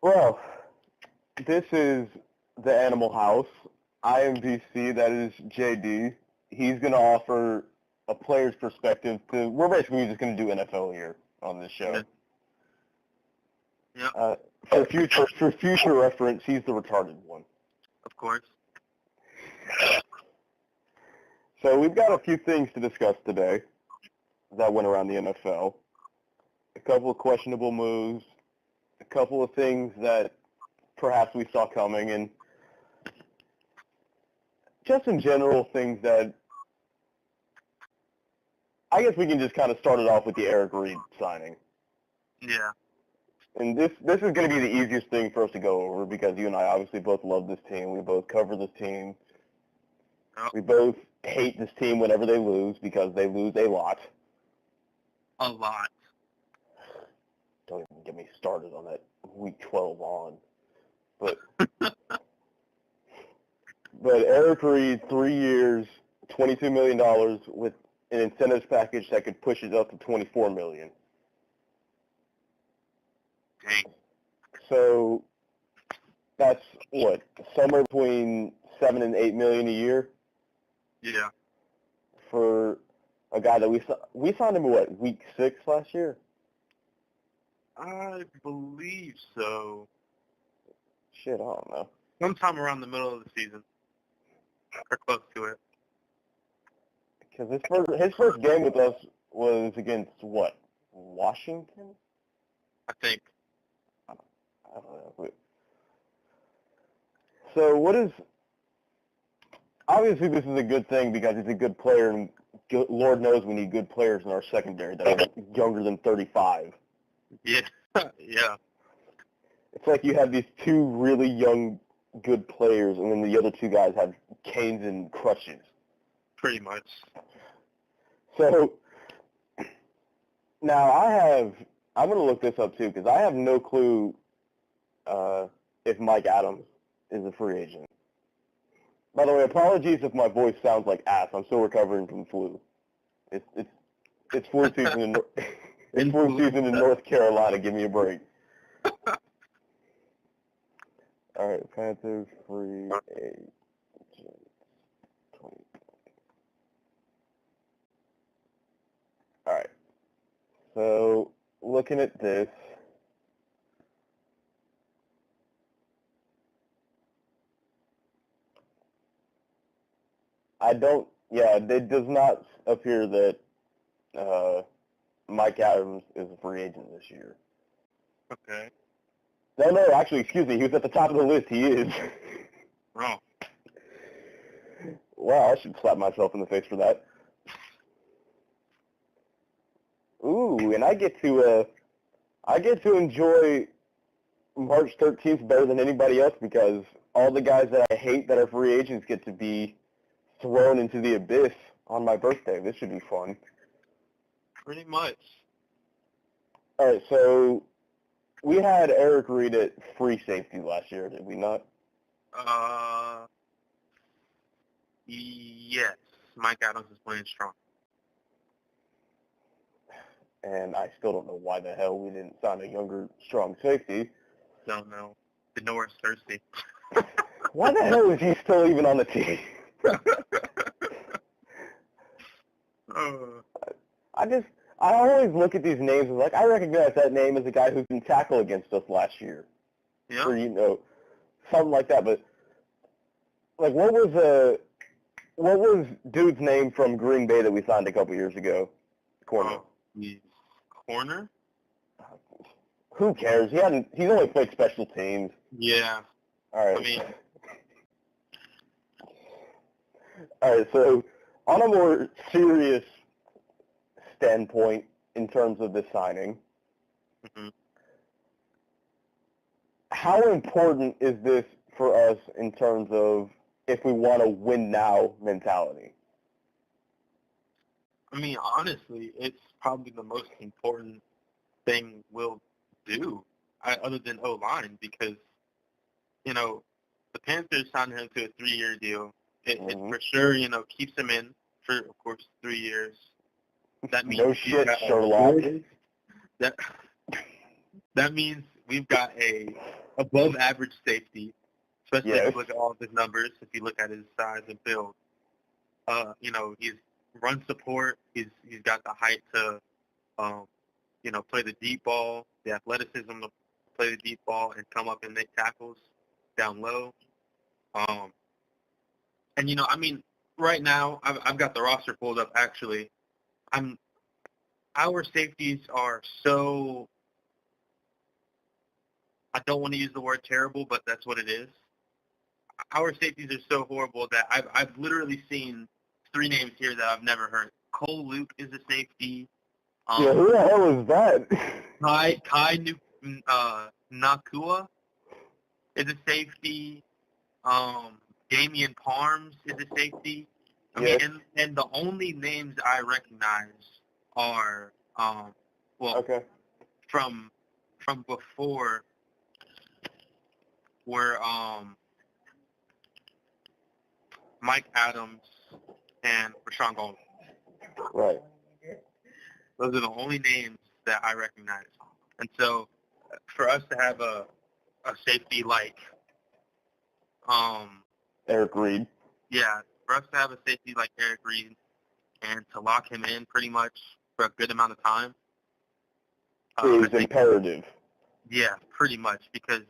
Well, this is the Animal House. I am VC, that is JD. He's going to offer a player's perspective. We're basically just going to do NFL here on this show. Yeah. For future reference, he's the retarded one. Of course. So we've got a few things to discuss today that went around the NFL. A couple of questionable moves, a couple of things that perhaps we saw coming, and just in general things that I guess we can just kind of start it off with the Eric Reid signing. Yeah. And this is going to be the easiest thing for us to go over because you and I obviously both love this team. We both cover this team. Oh. We both hate this team whenever they lose because they lose a lot. A lot. Don't even get me started on that week 12 on. But Eric Reid, 3 years, $22 million with an incentives package that could push it up to $24 million. Dang. So that's what, somewhere between $7 and $8 million a year Yeah. for a guy that we signed him what, week 6 last year? I believe so. Shit, I don't know. Sometime around the middle of the season. Or close to it. Because his first game with us was against what, Washington? I think. I don't know. So what is, obviously this is a good thing because he's a good player, and Lord knows we need good players in our secondary that are younger than 35. Yeah. Yeah. It's like you have these two really young, good players, and then the other two guys have canes and crutches. Pretty much. So now I'm going to look this up too because I have no clue if Mike Adams is a free agent. By the way, apologies if my voice sounds like ass. I'm still recovering from flu. It's flu season. It's flu season in North Carolina. Give me a break. All right, Panthers free agent 20. All right. So looking at this, it does not appear that Mike Adams is a free agent this year. Okay. No, actually, excuse me. He was at the top of the list. He is. Oh. Wow, I should slap myself in the face for that. Ooh, and I get to enjoy March 13th better than anybody else because all the guys that I hate that are free agents get to be thrown into the abyss on my birthday. This should be fun. Pretty much. All right, so we had Eric Reid at free safety last year, did we not? Yes. Mike Adams is playing strong. And I still don't know why the hell we didn't sign a younger, strong safety. Don't know. The Norris thirsty. Why the hell is he still even on the team? I always look at these names and like, I recognize that name as a guy who can tackle against us last year. Yeah. Or, something like that. But, like, what was dude's name from Green Bay that we signed a couple years ago? Corner. Corner? Who cares? He's only played special teams. Yeah. All right. I mean. All right, so on a more serious standpoint in terms of this signing, Mm-hmm. how important is this for us in terms of if we want to win now mentality? I mean, honestly, it's probably the most important thing we'll do, other than O-line, because, the Panthers signed him to a 3-year deal. It for sure, keeps him in for, of course, 3 years. That means No shit, Sherlock. That means we've got a above average safety, especially Yes. if you look at all of his numbers, if you look at his size and build. He's run support. He's got the height to, play the deep ball, the athleticism to play the deep ball and come up and make tackles down low. Right now I've got the roster pulled up. Actually, our safeties are so. I don't want to use the word terrible, but that's what it is. Our safeties are so horrible that I've literally seen 3 names here that I've never heard. Cole Luke is a safety. Who the hell is that? Kai Nakua is a safety. Damian Parms is a safety. And the only names I recognize are from before were Mike Adams and Rashawn Goldman. Right. Those are the only names that I recognize. And so for us to have a safety like Eric Reid. Yeah, for us to have a safety like Eric Reid and to lock him in pretty much for a good amount of time is imperative. Yeah, pretty much, because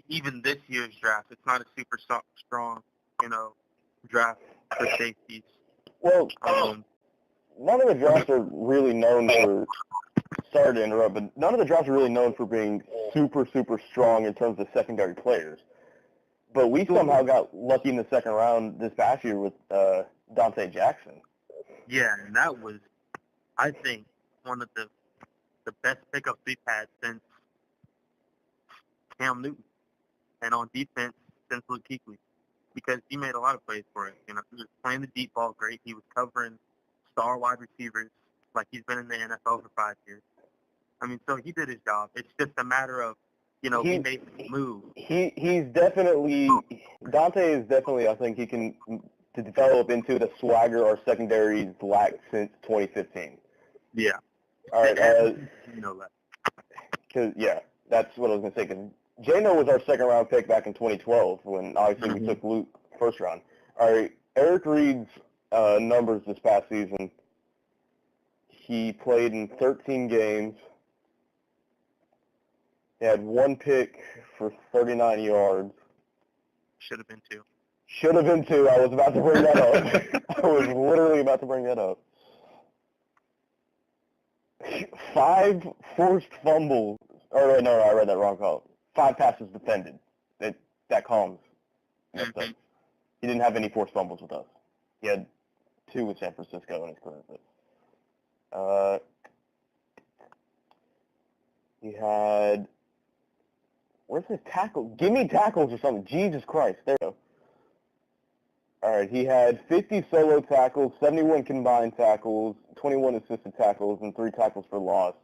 even this year's draft, it's not a super strong, draft for safeties. Well, none of the drafts are really known for. Sorry to interrupt, but none of the drafts are really known for being super, super strong in terms of secondary players. But we somehow got lucky in the second round this past year with Dante Jackson. Yeah, and that was, I think, one of the best pickups we've had since Cam Newton. And on defense, since Luke Kuechly. Because he made a lot of plays for us. He was playing the deep ball great. He was covering star wide receivers like he's been in the NFL for 5 years. So he did his job. It's just a matter of, he made the move. He's definitely, Dante is definitely, I think he can to develop into the swagger our secondary's lacked since 2015. Yeah. All right. You know that. Cause, yeah, that's what I was going to say. Because Jano was our second round pick back in 2012 when obviously we took Luke first round. All right. Eric Reid's numbers this past season, he played in 13 games. He had 1 pick for 39 yards. Should have been 2. Should have been 2. I was about to bring that up. I was literally about to bring that up. 5 forced fumbles. Oh, no, I read that wrong call. 5 passes defended. That calms. He didn't have any forced fumbles with us. He had 2 with San Francisco in his career. But, he had... Where's his tackle? Give me tackles or something. Jesus Christ. There we go. All right. He had 50 solo tackles, 71 combined tackles, 21 assisted tackles, and 3 tackles for loss.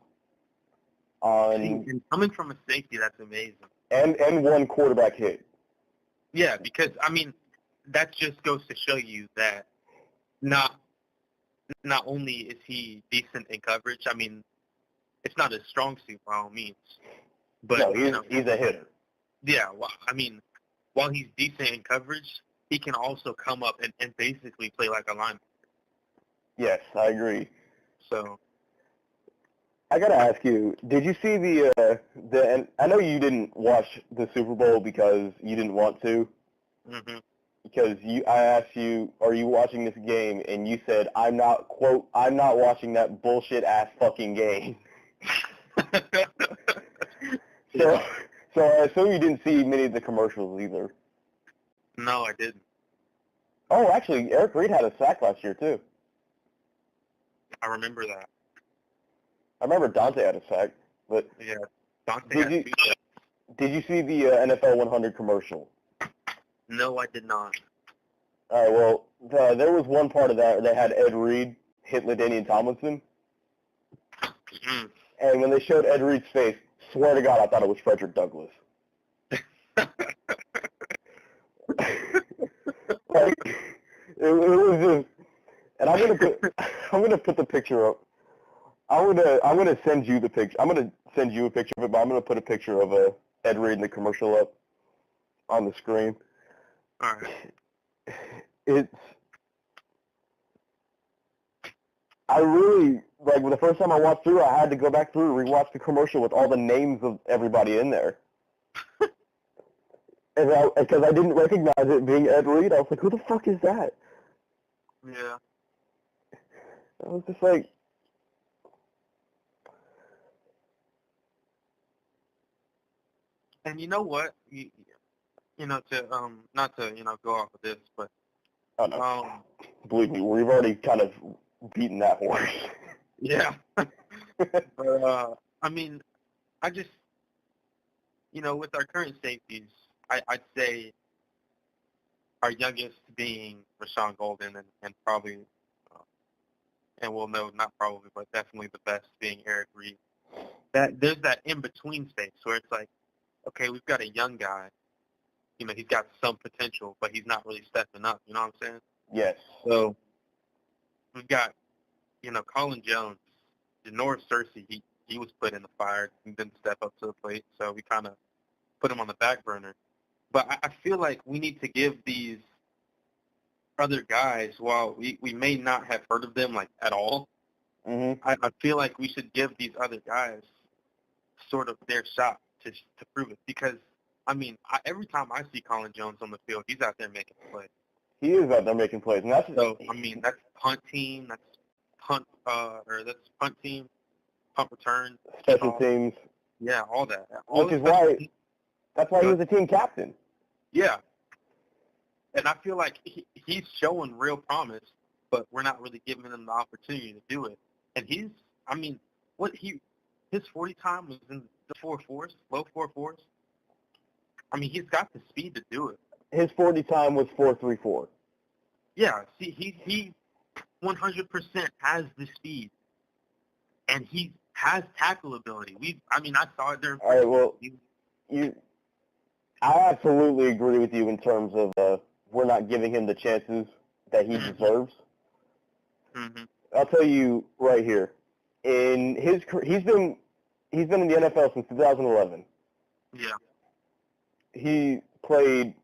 And coming from a safety, that's amazing. And 1 quarterback hit. Yeah, because, that just goes to show you that not only is he decent in coverage, it's not a strong suit by all means. But, no, he's a hitter. Yeah, well, while he's decent in coverage, he can also come up and basically play like a linebacker. Yes, I agree. So, I gotta ask you, did you see the and I know you didn't watch the Super Bowl because you didn't want to. Mm-hmm. Because I asked you, are you watching this game? And you said, I'm not watching that bullshit ass fucking game. So I assume you didn't see many of the commercials either. No, I didn't. Oh, actually, Eric Reid had a sack last year, too. I remember that. I remember Dante had a sack, but... Yeah, Dante had 2 sacks. Did you see the NFL 100 commercial? No, I did not. All right, well, there was one part of that where they had Ed Reed hit LaDainian Tomlinson. Mm. And when they showed Ed Reed's face, swear to God, I thought it was Frederick Douglass. Like, it was just, and I'm gonna put the picture up. I'm gonna send you the picture. I'm gonna send you a picture of it, but I'm gonna put a picture of Ed Reid and the commercial up on the screen. All right. I really, like, the first time I watched through, I had to go back through and rewatch the commercial with all the names of everybody in there. Because I didn't recognize it being Ed Reid. I was like, who the fuck is that? Yeah. I was just like... And you know what? You know, to not to go off of this, but Oh, no. Believe me, we've already kind of beaten that horse. Yeah. But I mean, I just with our current safeties, I'd say our youngest being Rashawn Golden, and probably, and we'll know not probably, but definitely the best being Eric Reid. That there's that in between space where it's like, okay, we've got a young guy. He's got some potential, but he's not really stepping up. You know what I'm saying? Yes. So we've got, Colin Jones, Janoris Cersei. He was put in the fire and didn't step up to the plate, so we kind of put him on the back burner. But I feel like we need to give these other guys, while we may not have heard of them like at all, Mm-hmm. I feel like we should give these other guys sort of their shot to prove it. Because, I mean, every time I see Colin Jones on the field, he's out there making plays. He is out there making plays, and that's that's punt team, that's punt team, punt return, special teams. Yeah, all that. Which is why that's why he was a team captain. Yeah. And I feel like he's showing real promise, but we're not really giving him the opportunity to do it. And his 40 time was in the 4.4s, low 4.4s. I mean, he's got the speed to do it. His 40 time was 4.34. Yeah, see, he 100% has the speed, and he has tackle ability. I saw it there. All right, well, I absolutely agree with you in terms of we're not giving him the chances that he deserves. Mm-hmm. I'll tell you right here. He's been in the NFL since 2011. Yeah. He played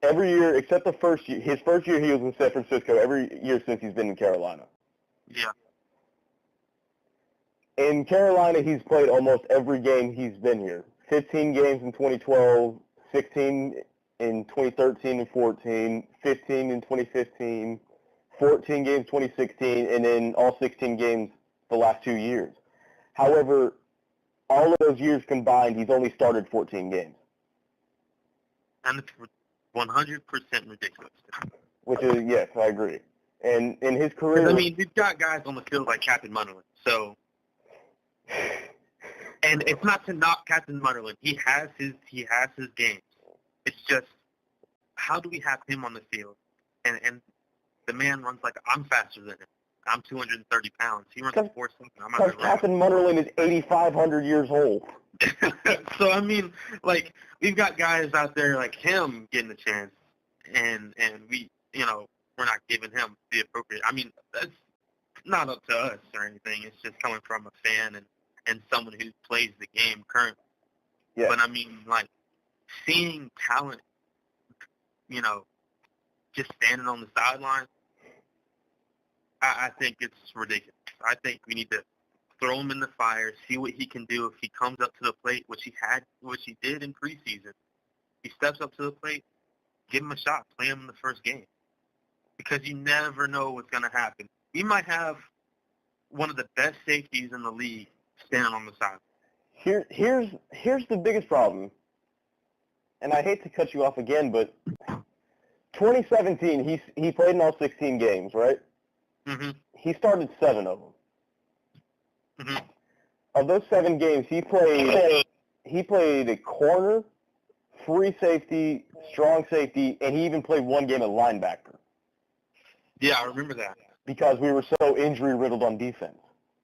every year except the first year. His first year he was in San Francisco. Every year since he's been in Carolina. Yeah. In Carolina, he's played almost every game he's been here. 15 games in 2012, 16 in 2013 and 14, 15 in 2015, 14 games 2016, and then all 16 games the last 2 years. However, all of those years combined, he's only started 14 games. And it's 100% ridiculous. Which is, yes, I agree. And in his career... I mean, we've got guys on the field like Captain Munderland, so... And it's not to knock Captain Munderland. He has his games. It's just, how do we have him on the field? And the man runs like, I'm faster than him. I'm 230 pounds. He runs 4.7. Because Captain Munderland is 8,500 years old. So, I mean, like, we've got guys out there like him getting a chance, and we, we're not giving him the appropriate. I mean, that's not up to us or anything. It's just coming from a fan and someone who plays the game currently. Yeah. But, I mean, like, seeing talent, just standing on the sideline, I think it's ridiculous. I think we need to throw him in the fire, see what he can do if he comes up to the plate, which he did in preseason. He steps up to the plate, give him a shot, play him in the first game. Because you never know what's going to happen. We might have one of the best safeties in the league standing on the side. Here's the biggest problem, and I hate to cut you off again, but 2017, he played in all 16 games, right? Mm-hmm. He started 7 of them. Mm-hmm. Of those 7 games, he played a corner, free safety, strong safety, and he even played 1 game at linebacker. Yeah, I remember that. Because we were so injury-riddled on defense.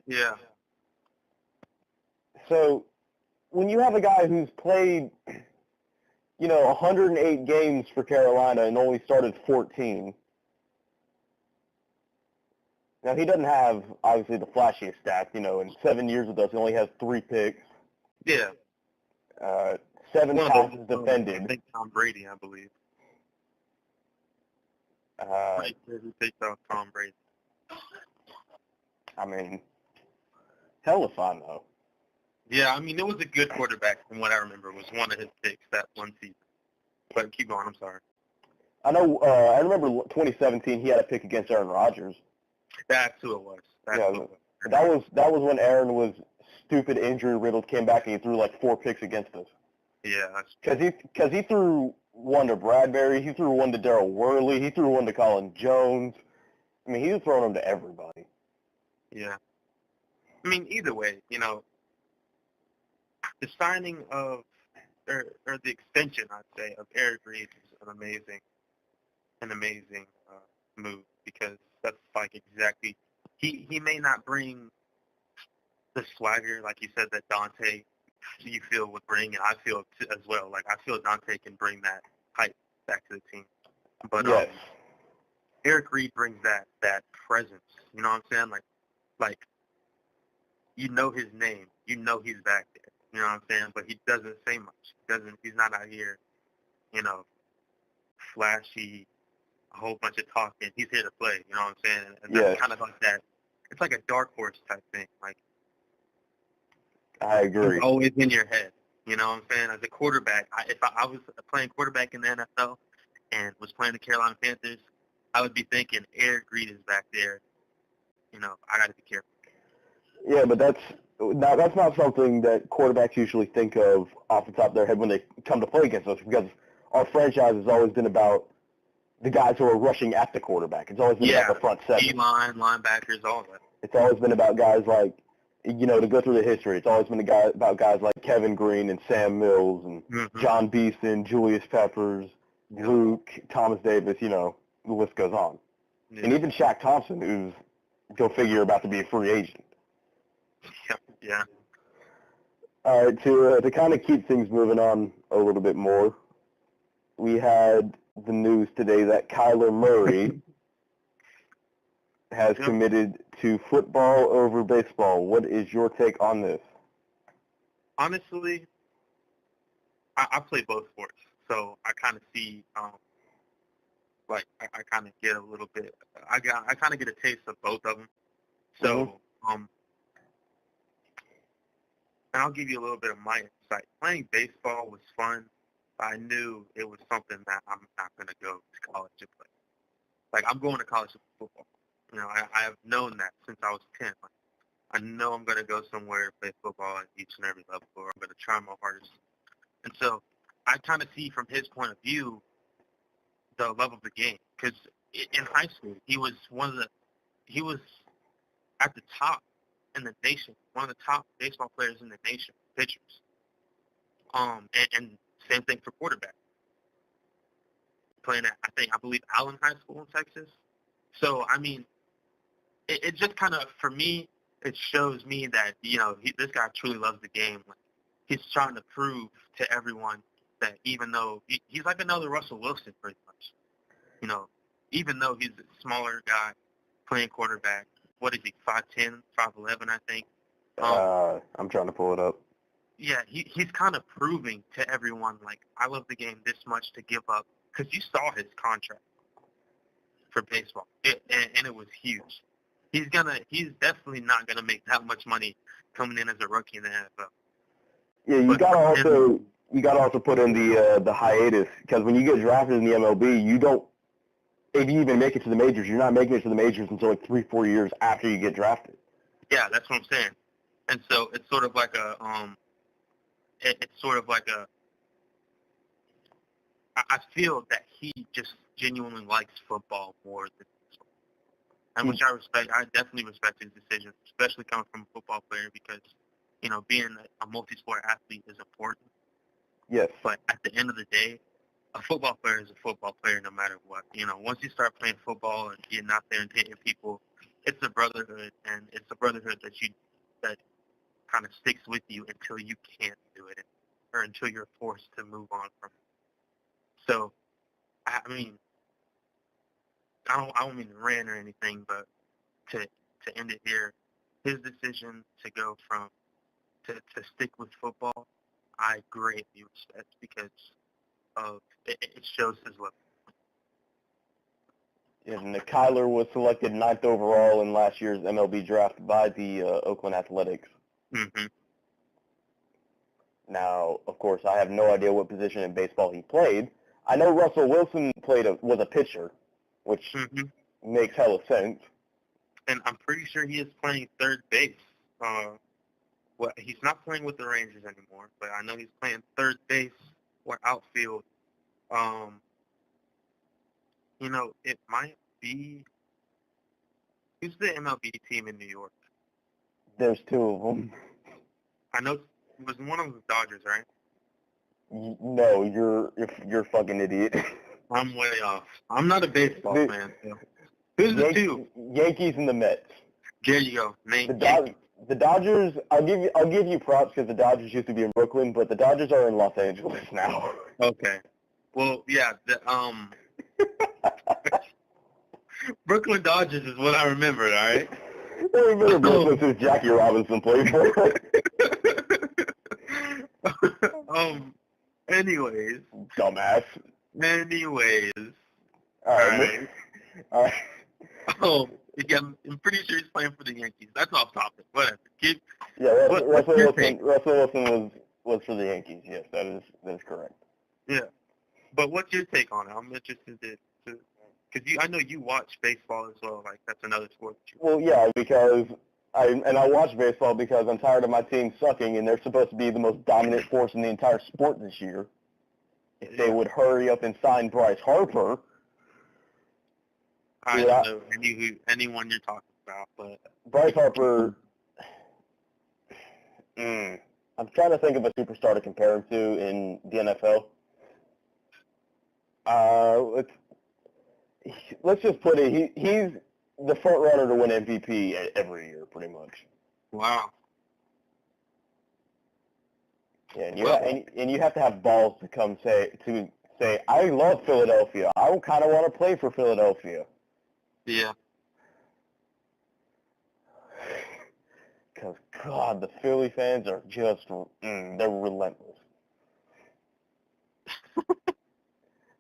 Yeah. So when you have a guy who's played, 108 games for Carolina and only started 14, now he doesn't have, obviously, the flashiest stats. In 7 years with us, he only has 3 picks. Yeah. 7 One of passes those, defended. I think Tom Brady, I believe. Right, who takes out Tom Brady? I mean, hell if I know. Yeah, I mean, it was a good quarterback from what I remember. It was one of his picks that one season. But keep going, I'm sorry. I know. I remember 2017. He had a pick against Aaron Rodgers. That's who it was. That was when Aaron was stupid, injury riddled, came back and he threw like 4 picks against us. Yeah, because he threw one to Bradbury, he threw one to Darryl Worley, he threw one to Colin Jones. I mean, he was throwing them to everybody. Yeah. I mean, either way, the signing of or the extension, I'd say, of Eric Reid is an amazing move because that's like exactly he may not bring the swagger like you said that Dante you feel would bring, and I feel as well. Like I feel Dante can bring that hype back to the team, but yes. Eric Reid brings that presence. You know what I'm saying? Like you know his name, you know he's back there. You know what I'm saying? But he doesn't say much. He's not out here, flashy, a whole bunch of talking. He's here to play. You know what I'm saying? And that's kind of like that. It's like a dark horse type thing. Like I agree. It's always in your head. You know what I'm saying? As a quarterback, if I was playing quarterback in the NFL and was playing the Carolina Panthers, I would be thinking Eric Reid is back there. I got to be careful. Yeah, but that's not something that quarterbacks usually think of off the top of their head when they come to play against us, because our franchise has always been about the guys who are rushing at the quarterback. It's always been about the front seven. D-line, linebackers, all of that. It's always been about guys like, to go through the history, it's always been about guys like Kevin Green and Sam Mills and John Beeson, Julius Peppers, Luke, Thomas Davis, the list goes on. Yeah. And even Shaq Thompson, who's, go figure, about to be a free agent. Yeah. All right, to kind of keep things moving on a little bit more, we had the news today that Kyler Murray has committed to football over baseball. What is your take on this? Honestly, I play both sports, so I kind of see, I kind of get a little bit, I kind of get a taste of both of them. So, and I'll give you a little bit of my insight. Playing baseball was fun. I knew it was something that I'm not going to go to college to play. Like, I'm going to college for football. I have known that since I was 10. Like, I know I'm going to go somewhere and play football at each and every level, or I'm going to try my hardest. And so I kind of see from his point of view the love of the game. Because in high school, he was at the top in the nation, one of the top baseball players in the nation, pitchers. And same thing for quarterback. Playing at, I believe, Allen High School in Texas. So, I mean, it just kind of, for me, it shows me that, this guy truly loves the game. Like, he's trying to prove to everyone that even though he's like another Russell Wilson, pretty much. Even though he's a smaller guy playing quarterback, what is he, 5'10", 5'11", I think? I'm trying to pull it up. Yeah, he's kind of proving to everyone, like, I love the game this much to give up. Because you saw his contract for baseball, and it was huge. He's definitely not gonna make that much money coming in as a rookie in the NFL. Yeah, you gotta also put in the hiatus, because when you get drafted in the MLB, you don't, if you even make it to the majors, you're not making it to the majors until like 3-4 years after you get drafted. Yeah, that's what I'm saying. And so it's sort of like I feel that he just genuinely likes football more than baseball. And which I respect. I definitely respect his decision, especially coming from a football player, because, being a multi-sport athlete is important. Yes. But at the end of the day, a football player is a football player no matter what. Once you start playing football and getting out there and hitting people, it's a brotherhood, and it's a brotherhood that kind of sticks with you until you can't do it, or until you're forced to move on from it. So, I mean, I don't mean to rant or anything, but to end it here, his decision to go to stick with football, I greatly respect because of it shows his level. And Kyler was selected 9th overall in last year's MLB draft by the Oakland Athletics. Mm-hmm. Now, of course, I have no idea what position in baseball he played. I know Russell Wilson was a pitcher, which makes hella sense. And I'm pretty sure he is playing third base. Well, he's not playing with the Rangers anymore, but I know he's playing third base or outfield. It might be. Who's the MLB team in New York? There's 2 of them. I know it was one of them the Dodgers, right? No, you're a fucking idiot. I'm way off. I'm not a baseball fan. So. Who's the 2? Yankees and the Mets. There you go. The Dodgers. I'll give you props because the Dodgers used to be in Brooklyn, but the Dodgers are in Los Angeles now. Okay. Well, yeah. Brooklyn Dodgers is what I remember. All right. They've been in Brooklyn since Jackie Robinson played for it. Anyways. Dumbass. Anyways. All right. Yeah, I'm pretty sure he's playing for the Yankees. That's off topic. Whatever. Russell Wilson was for the Yankees. Yes, that is correct. Yeah. But what's your take on it? I'm interested to because I know you watch baseball as well. Like that's another sport. Well, yeah, because I watch baseball because I'm tired of my team sucking, and they're supposed to be the most dominant force in the entire sport this year. If they would hurry up and sign Bryce Harper. I don't know anyone you're talking about, but Bryce Harper. I'm trying to think of a superstar to compare him to in the NFL. Let's just put it. He's the front runner to win MVP every year, pretty much. Wow. Yeah, and you have to have balls to come say I love Philadelphia. I kind of want to play for Philadelphia. Yeah. Because, God, the Philly fans are just, they're relentless.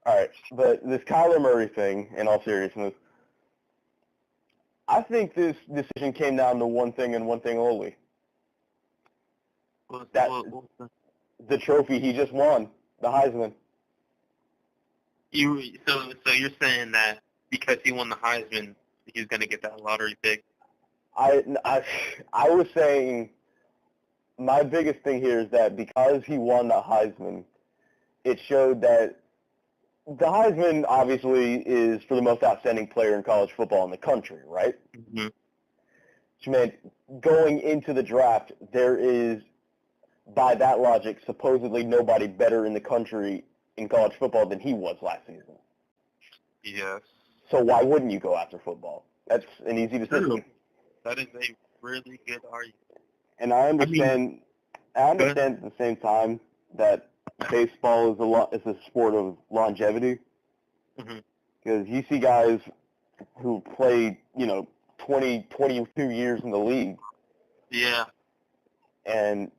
All right, but this Kyler Murray thing, in all seriousness, I think this decision came down to one thing and one thing only. The trophy he just won, the Heisman. So you're saying that because he won the Heisman, he's going to get that lottery pick? I was saying my biggest thing here is that because he won the Heisman, it showed that the Heisman obviously is for the most outstanding player in college football in the country, right? Mm-hmm. Which meant going into the draft, there is, by that logic, supposedly nobody better in the country in college football than he was last season. Yes. So why wouldn't you go after football? That's an easy decision. That is a really good argument. And I understand at the same time that baseball is a sport of longevity. Mm-hmm. Because you see guys who play, 20, 22 years in the league. Yeah. And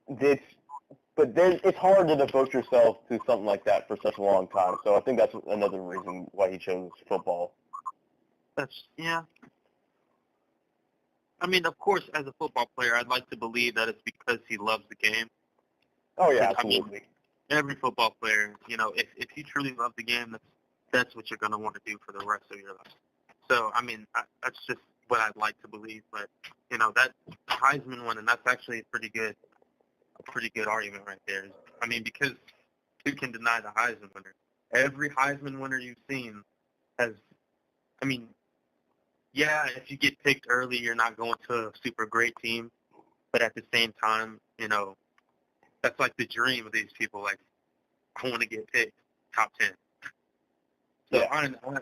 it's hard to devote yourself to something like that for such a long time. So I think that's another reason why he chose football. Yeah. I mean, of course, as a football player, I'd like to believe that it's because he loves the game. Oh, yeah, absolutely. I mean, every football player, if you truly love the game, that's what you're going to want to do for the rest of your life. So, I mean, that's just what I'd like to believe. But, that Heisman one, and that's actually a pretty good argument right there. I mean, because who can deny the Heisman winner? Every Heisman winner you've seen has, yeah, if you get picked early, you're not going to a super great team. But at the same time, that's like the dream of these people. Like, I want to get picked top 10. So,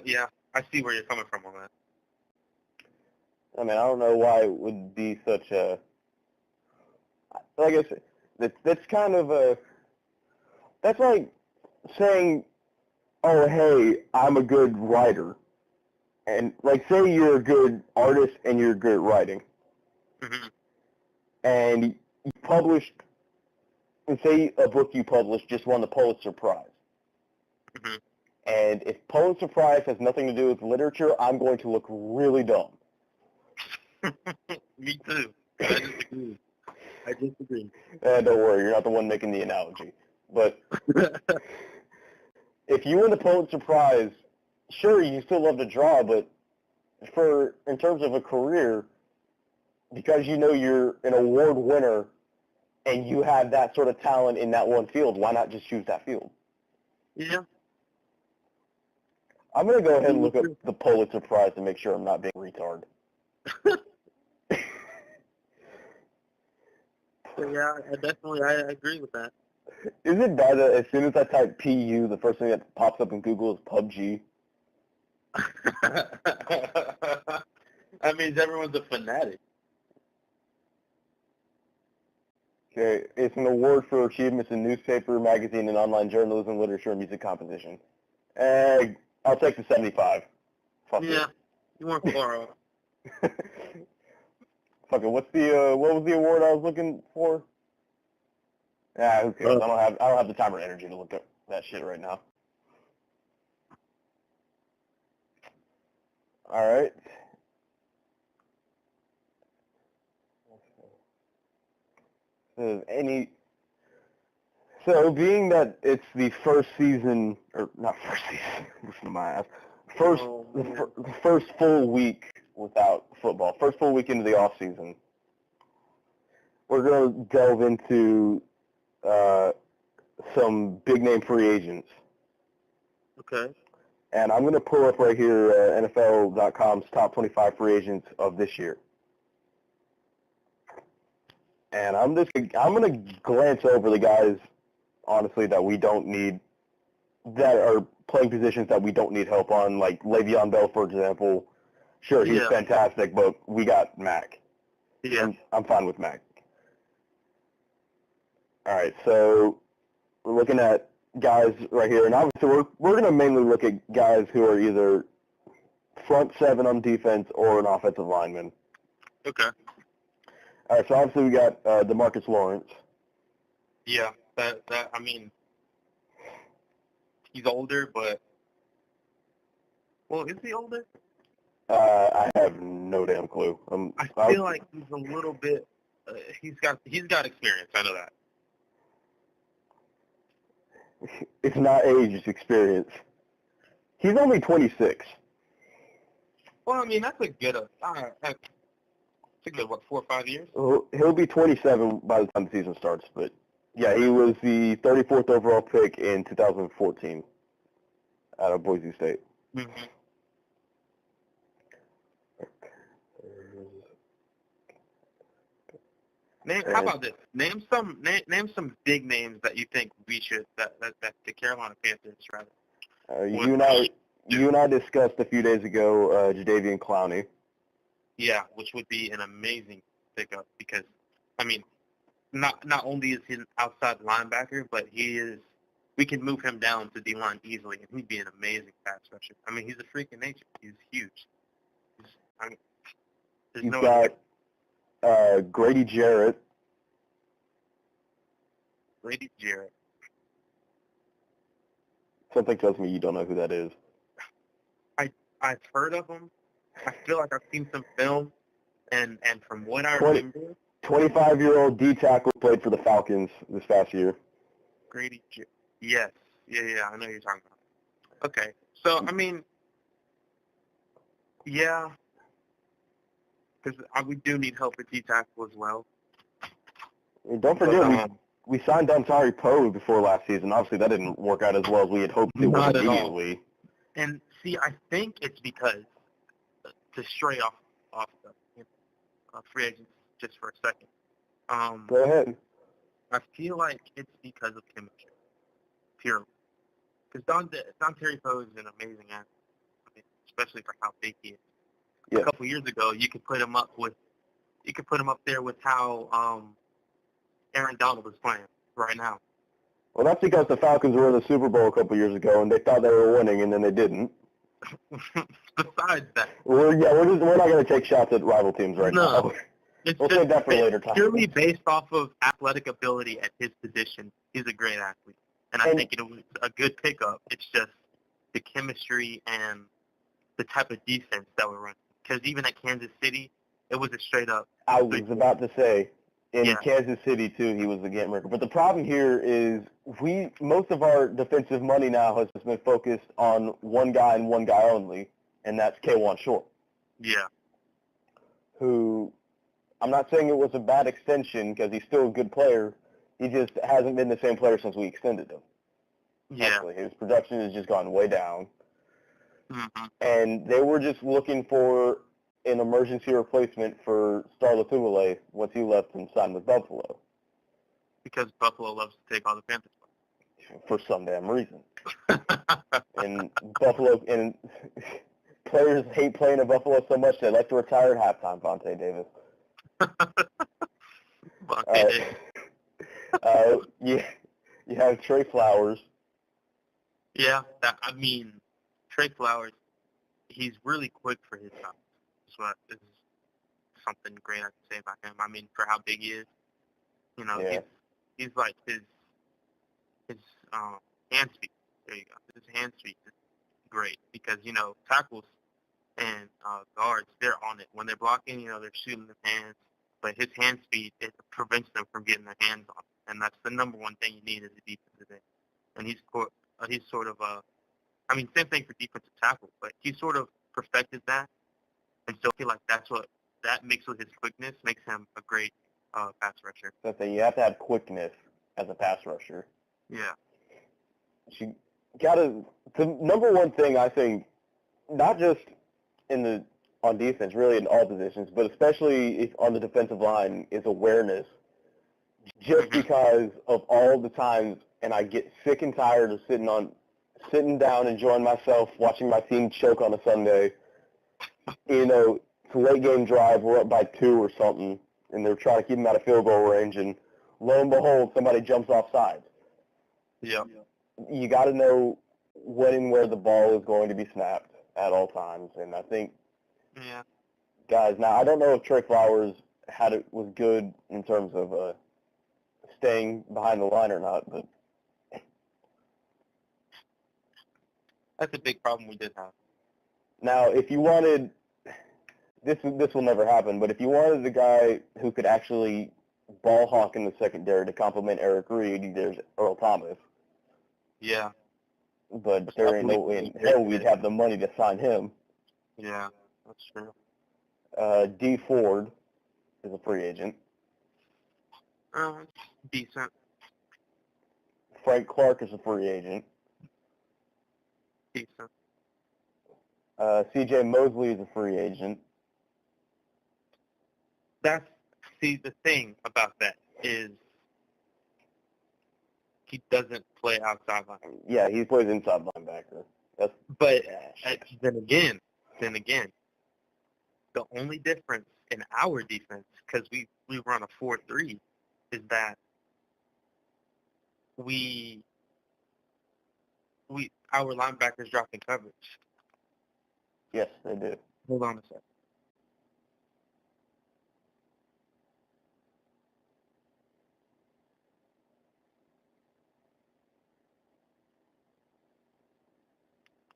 yeah. I see where you're coming from on that. I mean, I don't know why it would be such a, like I said, that's kind of that's like saying, oh, hey, I'm a good writer. And, like, say you're a good artist and you're good at writing. Mm-hmm. And you published, and say a book you published just won the Pulitzer Prize. Mm-hmm. And if Pulitzer Prize has nothing to do with literature, I'm going to look really dumb. Me too. I disagree. Don't worry, you're not the one making the analogy. But if you win the Pulitzer Prize, sure, you still love to draw, but in terms of a career, because you know you're an award winner and you have that sort of talent in that one field, why not just choose that field? Yeah. I'm going to go ahead and look up the Pulitzer Prize to make sure I'm not being a retard. Yeah, I agree with that. Is it bad that as soon as I type PU, the first thing that pops up in Google is PUBG? That means everyone's a fanatic. Okay, it's an award for achievements in newspaper, magazine, and online journalism, literature, and music composition. I'll take the 75. Fuck Yeah, it. you weren't far off. Fuck it. What was the award I was looking for? Yeah, who cares? I don't have the time or energy to look up that shit right now. All right. So being that it's the first season, or not first season, listen to my ass, first full week without football, first full week into the off season, we're going to delve into some big name free agents. Okay. And I'm going to pull up right here NFL.com's top 25 free agents of this year. And I'm going to glance over the guys, honestly, that we don't need, that are playing positions that we don't need help on, like Le'Veon Bell, for example. Sure, he's fantastic, but we got Mac. Yeah. I'm fine with Mac. All right, so we're looking at guys right here, and obviously we're going to mainly look at guys who are either front seven on defense or an offensive lineman. Okay. All right, so obviously we got DeMarcus Lawrence. Yeah, I mean, he's older, but is he older? I have no damn clue. I feel like he's a little bit. He's got experience. I know that. It's not age, it's experience. He's only 26. Well, I mean, that's a good. That's a good, 4 or 5 years? He'll be 27 by the time the season starts, but yeah, he was the 34th overall pick in 2014 out of Boise State. Mm-hmm. How about this? Name some big names that you think we should that the Carolina Panthers rather. You and I discussed a few days ago Jadeveon Clowney. Yeah, which would be an amazing pickup because, I mean, not only is he an outside linebacker, but we can move him down to D-line easily, and he'd be an amazing pass rusher. I mean, he's a freak of nature. He's huge. You've got Grady Jarrett. Grady Jarrett. Something tells me you don't know who that is. I've heard of him. I feel like I've seen some film, and from what I remember... 25-year-old D-tackle played for the Falcons this past year. Grady Jarrett. Yes. Yeah, I know who you're talking about. Okay. So, I mean, yeah, because we do need help at D-tackle as well. And don't forget, we signed Dontari Poe before last season. Obviously, that didn't work out as well as we had hoped it would immediately. And, see, I think it's because, to stray off the free agents just for a second. Go ahead. I feel like it's because of chemistry, purely. Because Dontari Poe is an amazing athlete, especially for how big he is. Yes. A couple years ago, you could put him up there with how Aaron Donald is playing right now. Well, that's because the Falcons were in the Super Bowl a couple years ago, and they thought they were winning, and then they didn't. Besides that, We're not going to take shots at rival teams right now. It's We'll just save that for later time. purely based off of athletic ability at his position. He's a great athlete, and I think it was a good pickup. It's just the chemistry and the type of defense that we're running. Because even at Kansas City, it was a straight up. I was about to say, in Kansas City too, he was the game breaker. But the problem here is most of our defensive money now has been focused on one guy and one guy only, and that's K1 Short. Yeah. Who, I'm not saying it was a bad extension because he's still a good player. He just hasn't been the same player since we extended him. Yeah. Actually, his production has just gone way down. Mm-hmm. And they were just looking for an emergency replacement for Star Latulippe once he left and signed with Buffalo. Because Buffalo loves to take all the Panthers. For some damn reason. And Buffalo and players hate playing at Buffalo so much they like to retire at halftime, Vontae Davis. You have Trey Flowers. Yeah, Trey Flowers, he's really quick for his size. Is something great I can say about him. I mean, for how big he is, he's like his hand speed. There you go. His hand speed is great because tackles and guards, they're on it when they're blocking. They're shooting their hands, but his hand speed, it prevents them from getting their hands on it, and that's the number one thing you need as a defensive end. And he's sort of same thing for defensive tackle, but he sort of perfected that. And so I feel like that mixed with his quickness makes him a great pass rusher. So you have to have quickness as a pass rusher. Yeah. The number one thing I think, not just on defense, really in all positions, but especially on the defensive line, is awareness. Just because of all the times, and I get sick and tired of sitting down, enjoying myself, watching my team choke on a Sunday. It's a late game drive, we're up by 2 or something, and they're trying to keep them out of field goal range, and lo and behold, somebody jumps off sides. Yeah. You got to know when and where the ball is going to be snapped at all times, and I think, guys, now I don't know if Trey Flowers was good in terms of staying behind the line or not, but that's a big problem we did have. Now, if you wanted, this will never happen, but if you wanted the guy who could actually ball hawk in the secondary to complement Eric Reid, there's Earl Thomas. Yeah. But there ain't no way in hell we'd have the money to sign him. Yeah, that's true. D. Ford is a free agent. Decent. Frank Clark is a free agent. Decent. C.J. Mosley is a free agent. The thing about that is he doesn't play outside linebacker. Yeah, he plays inside linebacker. Then again, the only difference in our defense, because we run a 4-3, is that our linebackers drop in coverage. Yes, they do. Hold on a second.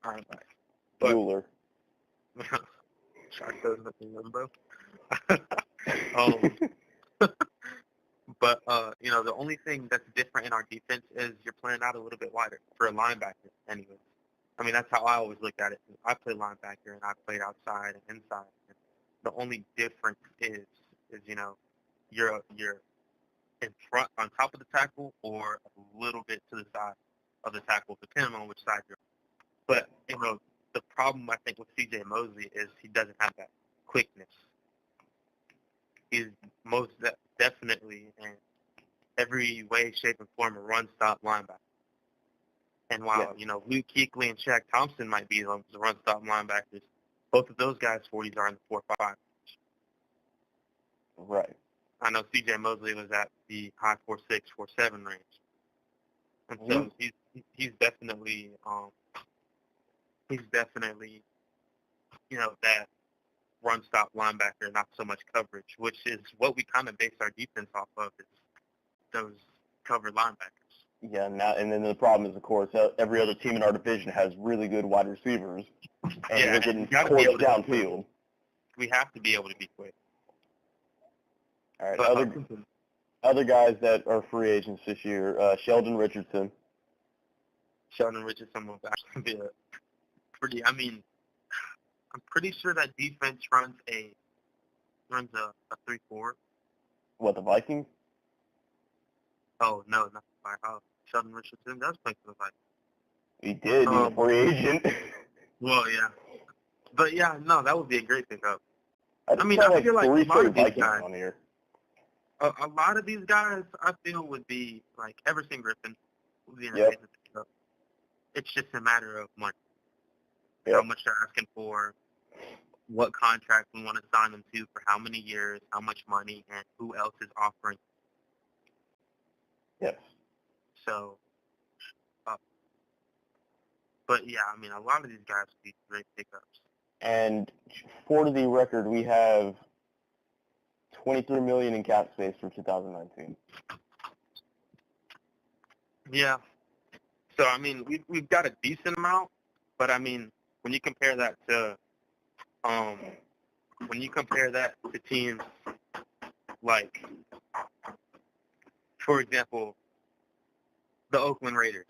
All right, bye. Bueller. Shark doesn't remember. But the only thing that's different in our defense is you're playing out a little bit wider for a linebacker, anyway. I mean, that's how I always looked at it. I played linebacker and I played outside and inside. And the only difference is you're in front on top of the tackle or a little bit to the side of the tackle, depending on which side you're on. But the problem I think with C.J. Mosley is he doesn't have that quickness. He's most definitely in every way, shape, and form a run-stop linebacker. And while, Luke Kuechly and Shaq Thompson might be the run-stop linebackers, both of those guys' 40s are in the 4.5. Right. I know C.J. Mosley was at the high 4.6, 4.7 range. And so he's definitely, that run-stop linebacker, not so much coverage, which is what we kind of base our defense off of, is those covered linebackers. Yeah, and then the problem is, of course, every other team in our division has really good wide receivers, and they're getting torched downfield. We have to be able to be quick. All right, other guys that are free agents this year, Sheldon Richardson. Sheldon Richardson will actually be I'm pretty sure that defense runs a 3-4. What, the Vikings? Oh, no, not the Vikings. Oh, Sheldon Richardson does play for the Vikings. He did. He's a free agent. Well, yeah. But, yeah, no, that would be a great pickup. I feel like a lot of these Vikings guys, on here. a lot of these guys, I feel, would be, like, Everson Griffin would be an amazing pickup. It's just a matter of money. Yep. How much they're asking for, what contract we want to sign them to for how many years, how much money, and who else is offering. Yes. So, but yeah, I mean, a lot of these guys would be great pickups. And for the record, we have $23 million in cap space for 2019. Yeah. So I mean, we've got a decent amount, but I mean, when you compare that to teams like, for example, the Oakland Raiders,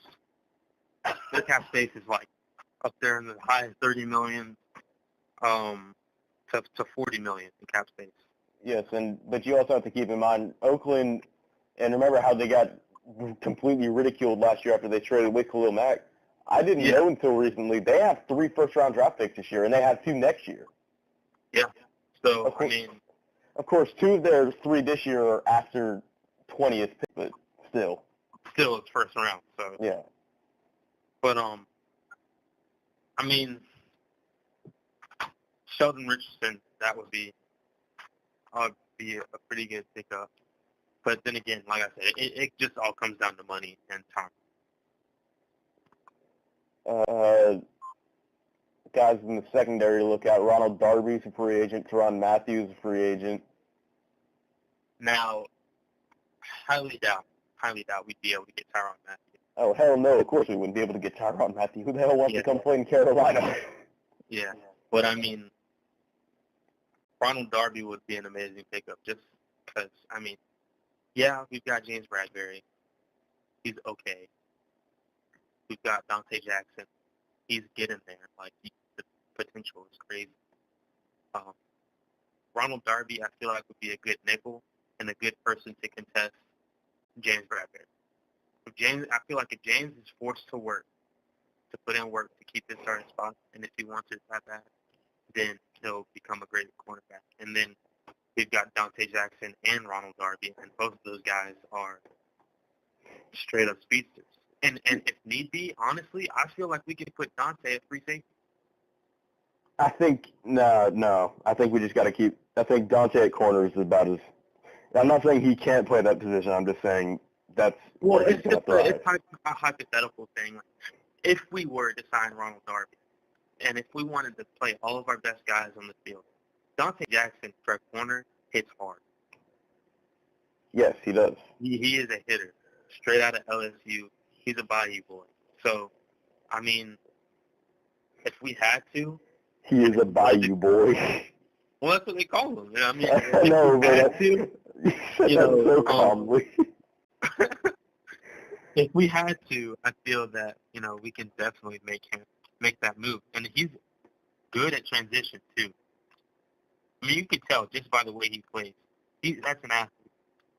their cap space is like up there in the high 30 million to 40 million in cap space. Yes, but you also have to keep in mind Oakland, and remember how they got completely ridiculed last year after they traded with Khalil Mack. I didn't know until recently they have 3 first-round draft picks this year, and they have 2 next year. Yeah. So, of course, 2 of their 3 this year are after 20th pick, but still. Still, it's first round. So. Yeah. But I mean, Sheldon Richardson, that would be a pretty good pickup. But then again, like I said, it just all comes down to money and time. Guys in the secondary to look at, Ronald Darby's a free agent, Tyrann Mathieu is a free agent. Now, highly doubt we'd be able to get Tyrann Mathieu. Oh, hell no, of course we wouldn't be able to get Tyrann Mathieu. Who the hell wants to come play in Carolina? Yeah, but I mean, Ronald Darby would be an amazing pickup just because, I mean, yeah, we've got James Bradbury. He's okay. We've got Dante Jackson. He's getting there. Like, the potential is crazy. Ronald Darby, I feel like, would be a good nickel and a good person to contest James Bradbury. I feel like if James is forced to work, to put in work to keep his starting spot, and if he wants it that bad, then he'll become a great cornerback. And then we've got Dante Jackson and Ronald Darby, and both of those guys are straight-up speedsters. And if need be, honestly, I feel like we could put Dante at free safety. I think, no. I think we just got to keep, I think Dante at corner is about as, I'm not saying he can't play that position. I'm just saying that's where he's going to thrive. It's a hypothetical thing. If we were to sign Ronald Darby, and if we wanted to play all of our best guys on the field, Dante Jackson for a corner hits hard. Yes, he does. He is a hitter, straight out of LSU. He's a Bayou boy. So, I mean, if we had to. He is a Bayou boy. Well, that's what they call him. I mean, I know, but you know, so calmly. If we had to, I feel that, we can definitely make that move. And he's good at transition, too. I mean, you can tell just by the way he plays. That's an athlete.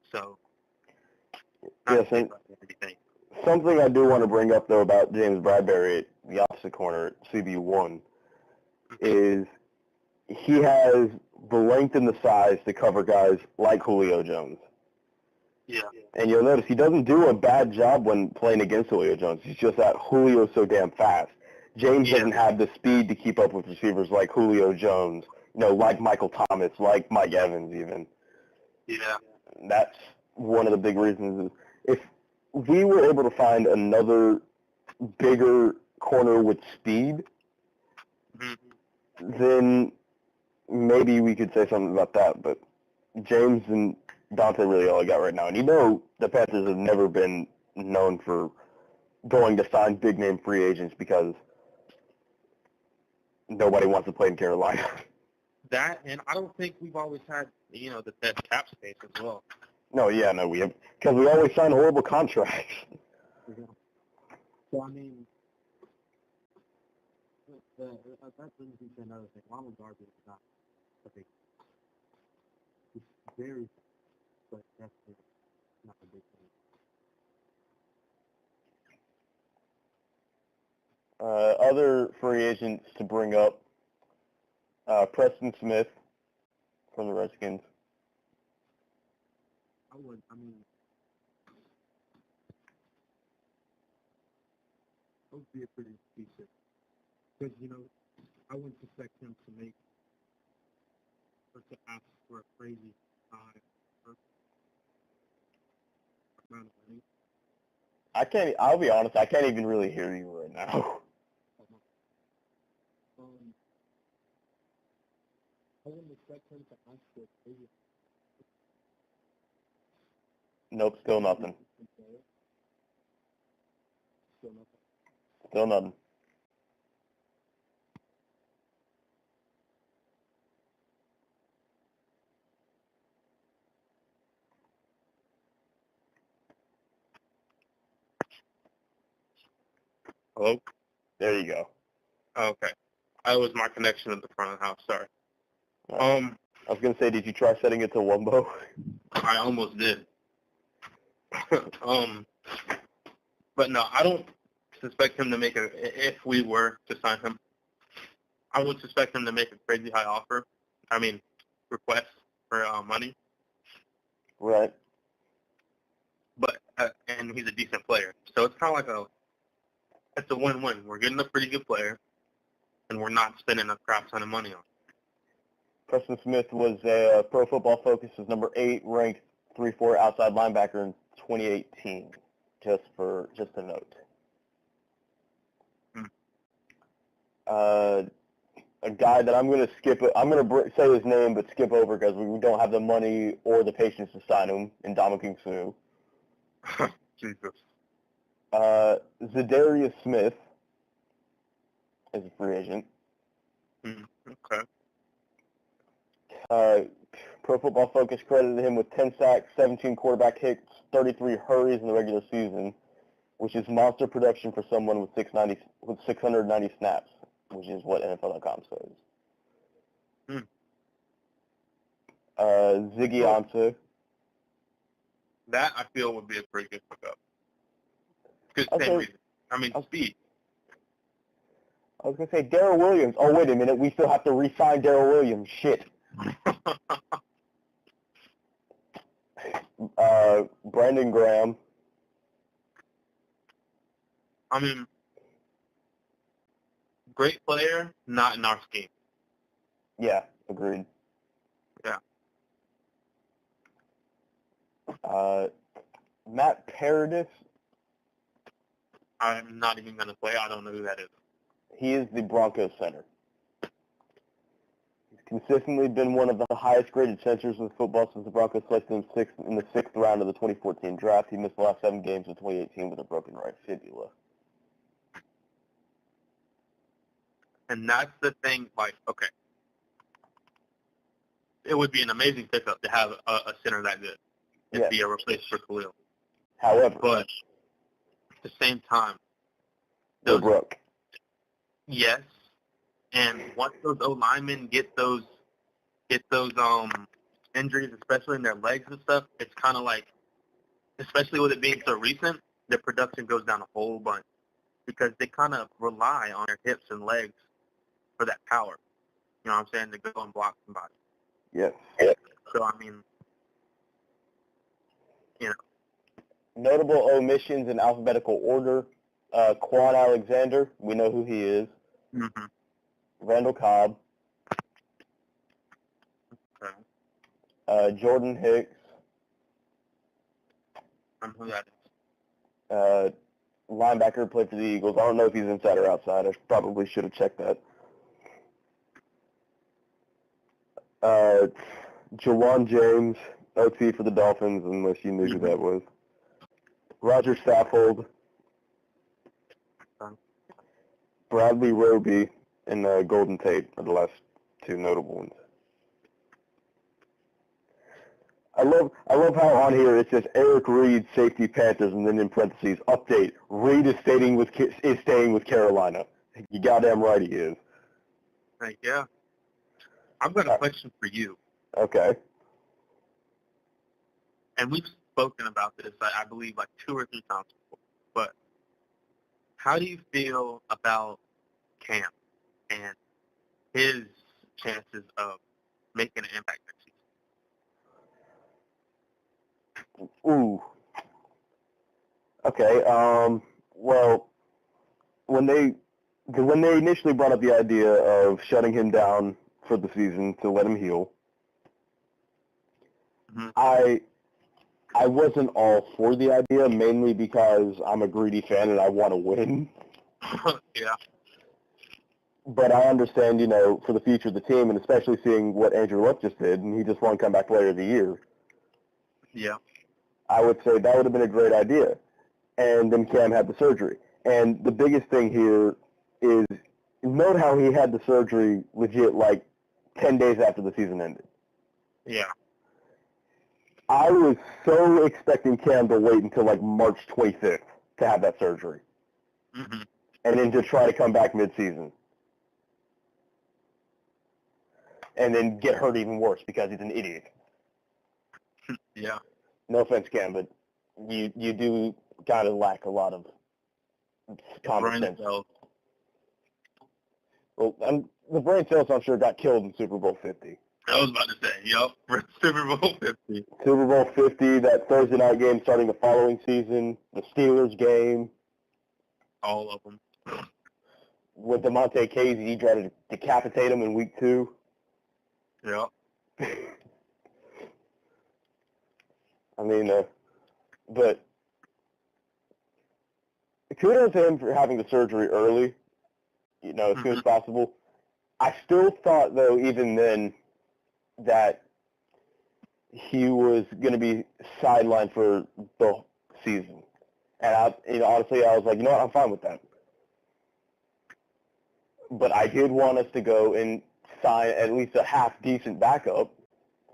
So, yes, and something I do want to bring up, though, about James Bradbury at the opposite corner at CB1 is he has the length and the size to cover guys like Julio Jones. Yeah. And you'll notice he doesn't do a bad job when playing against Julio Jones. It's just that Julio's so damn fast. James doesn't have the speed to keep up with receivers like Julio Jones, like Michael Thomas, like Mike Evans even. Yeah. That's one of the big reasons. If we were able to find another bigger corner with speed, then maybe we could say something about that, but James and Dante really all I got right now. And the Panthers have never been known for going to sign big-name free agents because nobody wants to play in Carolina. That, and I don't think we've always had, the best cap space as well. No, we have, because we always sign horrible contracts. Yeah. So, I mean, that brings me to another thing. Ronald Darby is not a big, he's very, but definitely not a big thing. Other free agents to bring up, Preston Smith from the Redskins. That would be a pretty decent, because, I wouldn't expect him to make, or to ask for a crazy high amount of money. I'll be honest, I can't even really hear you right now. I wouldn't expect him to ask for a crazy. Nope, still nothing. Still nothing. Hello? There you go. Okay. That was my connection at the front of the house, sorry. Right. I was going to say, did you try setting it to Wumbo? I almost did. But no, I don't suspect him to make if we were to sign him, I would suspect him to make a crazy high offer. Request for money. Right. But, and he's a decent player. So it's kind of like it's a win-win. We're getting a pretty good player, and we're not spending a crap ton of money on him. Preston Smith was a Pro Football Focus's number 8 ranked 3-4 outside linebacker in 2018. Just a note. A guy that I'm going to skip. I'm going to say his name, but skip over because we don't have the money or the patience to sign him. In Ndamukong Suh. Jesus. Zadarius Smith is a free agent. Okay. Pro Football Focus credited him with 10 sacks, 17 quarterback hits, 33 hurries in the regular season, which is monster production for someone with 690 snaps, which is what NFL.com says. Ziggy Ansah. That, I feel, would be a pretty good pickup. Because same reason. Speed. I was going to say Darrell Williams. Oh, wait a minute. We still have to re-sign Darrell Williams. Shit. Brandon Graham. Great player, not in our scheme. Yeah, agreed. Yeah. Matt Paradis. I'm not even going to play. I don't know who that is. He is the Broncos center. He's consistently been one of the highest graded centers in football since the Broncos selected him in the 6th round of the 2014 draft. He missed the last 7 games of 2018 with a broken right fibula. And that's the thing, okay. It would be an amazing pickup to have a center that good. It'd be a replacement for Khalil. However. But at the same time. They're broke. Yes. And once those O-linemen get those injuries, especially in their legs and stuff, it's kind of like, especially with it being so recent, their production goes down a whole bunch because they kind of rely on their hips and legs for that power. You know what I'm saying? To go and block somebody. Yes. So, Notable omissions in alphabetical order. Quan Alexander, we know who he is. Mm-hmm. Randall Cobb. Okay. Jordan Hicks. Who that is. Linebacker, played for the Eagles. I don't know if he's inside or outside. I probably should have checked that. Jawan James, OT for the Dolphins, unless you knew who that was. Roger Saffold, Bradley Roby, and Golden Tate are the last two notable ones. I love how on here it says Eric Reid, safety Panthers, and then in parentheses, update, Reid is staying with Carolina. You goddamn right he is. Yeah. I've got a question for you. Okay. And we've spoken about this, I believe, like 2 or 3 times before. But how do you feel about Cam and his chances of making an impact next season? Ooh. Okay. Well, when they initially brought up the idea of shutting him down for the season to let him heal, Mm-hmm. I wasn't all for the idea, mainly because I'm a greedy fan and I want to win. Yeah. But I understand, for the future of the team, and especially seeing what Andrew Luck just did, and he just won Comeback Player of the Year. Yeah. I would say that would have been a great idea. And then Cam had the surgery. And the biggest thing here is note how he had the surgery legit like 10 days after the season ended. Yeah. I was so expecting Cam to wait until like March 25th to have that surgery. Mm-hmm. And then to try to come back mid-season. And then get hurt even worse because he's an idiot. Yeah. No offense, Cam, but you do kind of lack a lot of common sense. Cells. Well, the brain cells, I'm sure, got killed in Super Bowl 50. I was about to say, yep, Super Bowl 50. Super Bowl 50, that Thursday night game starting the following season, the Steelers game. All of them. With DeMonte Casey, he tried to decapitate him in week 2. Yep. I mean, but kudos to him for having the surgery early, as soon as possible. I still thought, though, even then, that he was going to be sidelined for the season. And, honestly, I was like, what, I'm fine with that. But I did want us to go and sign at least a half-decent backup,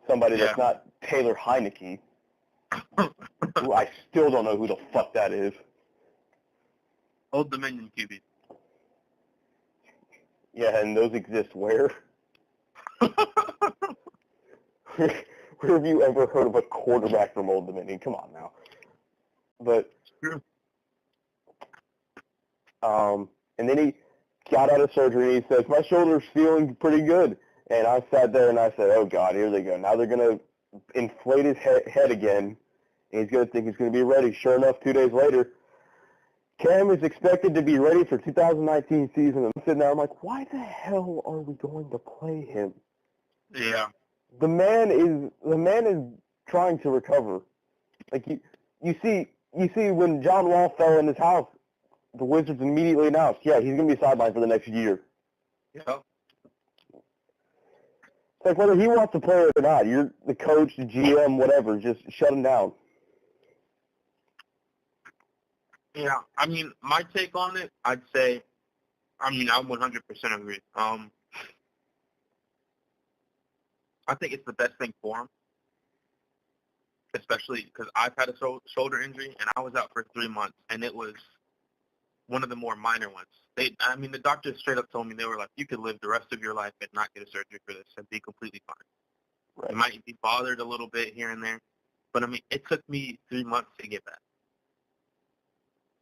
somebody that's not Taylor Heineke, who I still don't know who the fuck that is. Old Dominion QB. Yeah, and those exist where? Where have you ever heard of a quarterback from Old Dominion? Come on now. But, and then he got out of surgery and he says, my shoulder's feeling pretty good. And I sat there and I said, oh God, here they go. Now they're going to inflate his head again. And he's going to think he's going to be ready. Sure enough, 2 days later, Cam is expected to be ready for 2019 season. I'm sitting there, I'm like, why the hell are we going to play him? Yeah. The man is trying to recover. Like you see when John Wall fell in his house, the Wizards immediately announced, yeah, he's going to be sidelined for the next year. Yep. It's like whether he wants to play or not, you're the coach, the GM, whatever, just shut him down. Yeah, I mean, my take on it, I'd say, I 100% agree. I think it's the best thing for him, especially because I've had a shoulder injury, and I was out for 3 months, and it was one of the more minor ones. The doctors straight up told me, they were like, you could live the rest of your life and not get a surgery for this and be completely fine. Right. You might be bothered a little bit here and there, but, it took me 3 months to get back.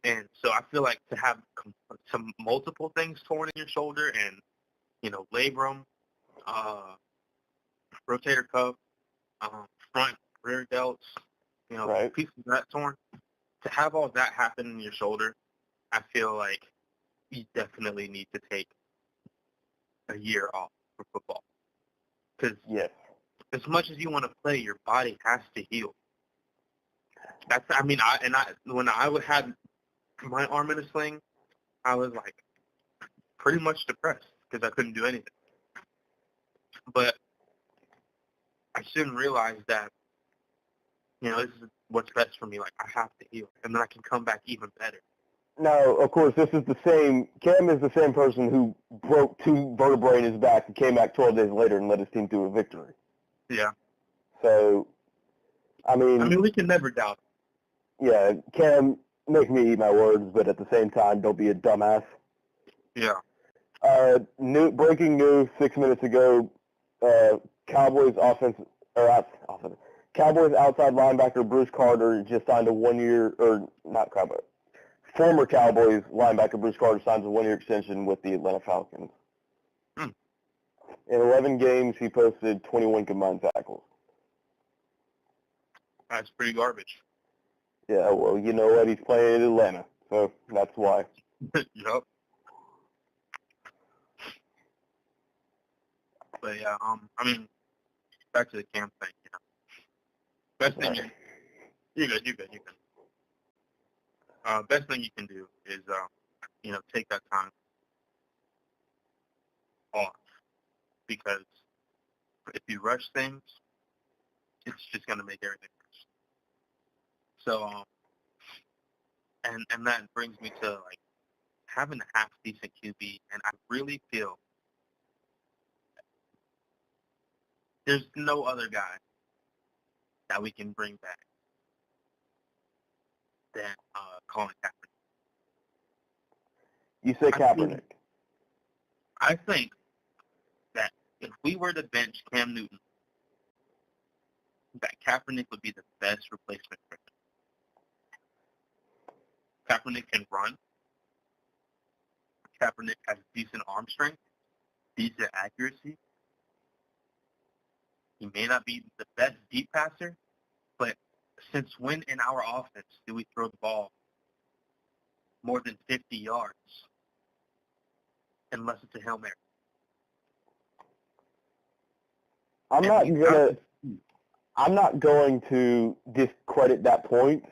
And so I feel like to have some multiple things torn in your shoulder and, labrum, rotator cuff, front, rear delts, Right. pieces of that torn, to have all that happen in your shoulder, I feel like you definitely need to take a year off for football. Because as much as you want to play, your body has to heal. When I had my arm in a sling, I was like pretty much depressed because I couldn't do anything. But I shouldn't realize that, this is what's best for me. Like, I have to heal, and then I can come back even better. Now, of course, Cam is the same person who broke 2 vertebrae in his back and came back 12 days later and led his team to a victory. Yeah. So, I mean, we can never doubt it. Yeah, Cam, make me eat my words, but at the same time, don't be a dumbass. Yeah. Breaking news 6 minutes ago, Cowboys Cowboys outside linebacker Bruce Carter just signed a 1-year, or not Cowboys, former Cowboys linebacker Bruce Carter signs a 1-year extension with the Atlanta Falcons. Hmm. In 11 games, he posted 21 combined tackles. That's pretty garbage. Yeah, well, you know what? He's playing in Atlanta, so that's why. Yup. But yeah, back to the Cam thing. Best thing you're good. Best thing you can do is take that time off, because if you rush things, it's just gonna make everything worse. So and that brings me to like having a half decent QB, and I really feel there's no other guy that we can bring back than Colin Kaepernick. You say Kaepernick. I think that if we were to bench Cam Newton, that Kaepernick would be the best replacement for him. Kaepernick can run. Kaepernick has decent arm strength, decent accuracy. He may not be the best deep passer, but since when in our offense do we throw the ball more than 50 yards unless it's a Hail Mary? I'm not going to discredit that point.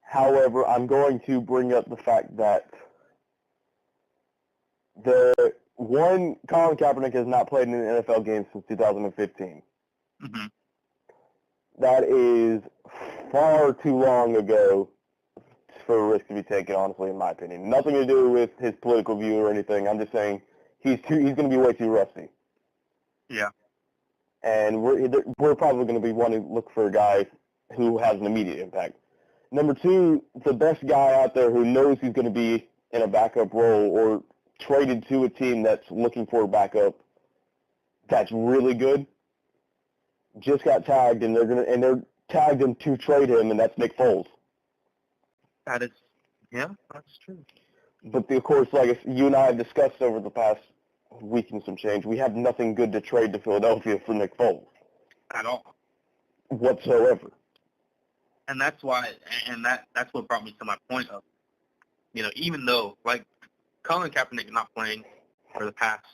However, I'm going to bring up the fact that Colin Kaepernick has not played in an NFL game since 2015. Mm-hmm. That is far too long ago for a risk to be taken, honestly, in my opinion. Nothing to do with his political view or anything. I'm just saying he's going to be way too rusty. Yeah. And we're probably going to be wanting to look for a guy who has an immediate impact. Number 2, the best guy out there who knows he's going to be in a backup role or traded to a team that's looking for a backup that's really good, just got tagged, and they're tagged him to trade him, and that's Nick Foles. That's true. But of course, like you and I have discussed over the past week and some change, we have nothing good to trade to Philadelphia for Nick Foles. At all. Whatsoever. And that's why, that's what brought me to my point of, even though, like, Colin Kaepernick is not playing for the past,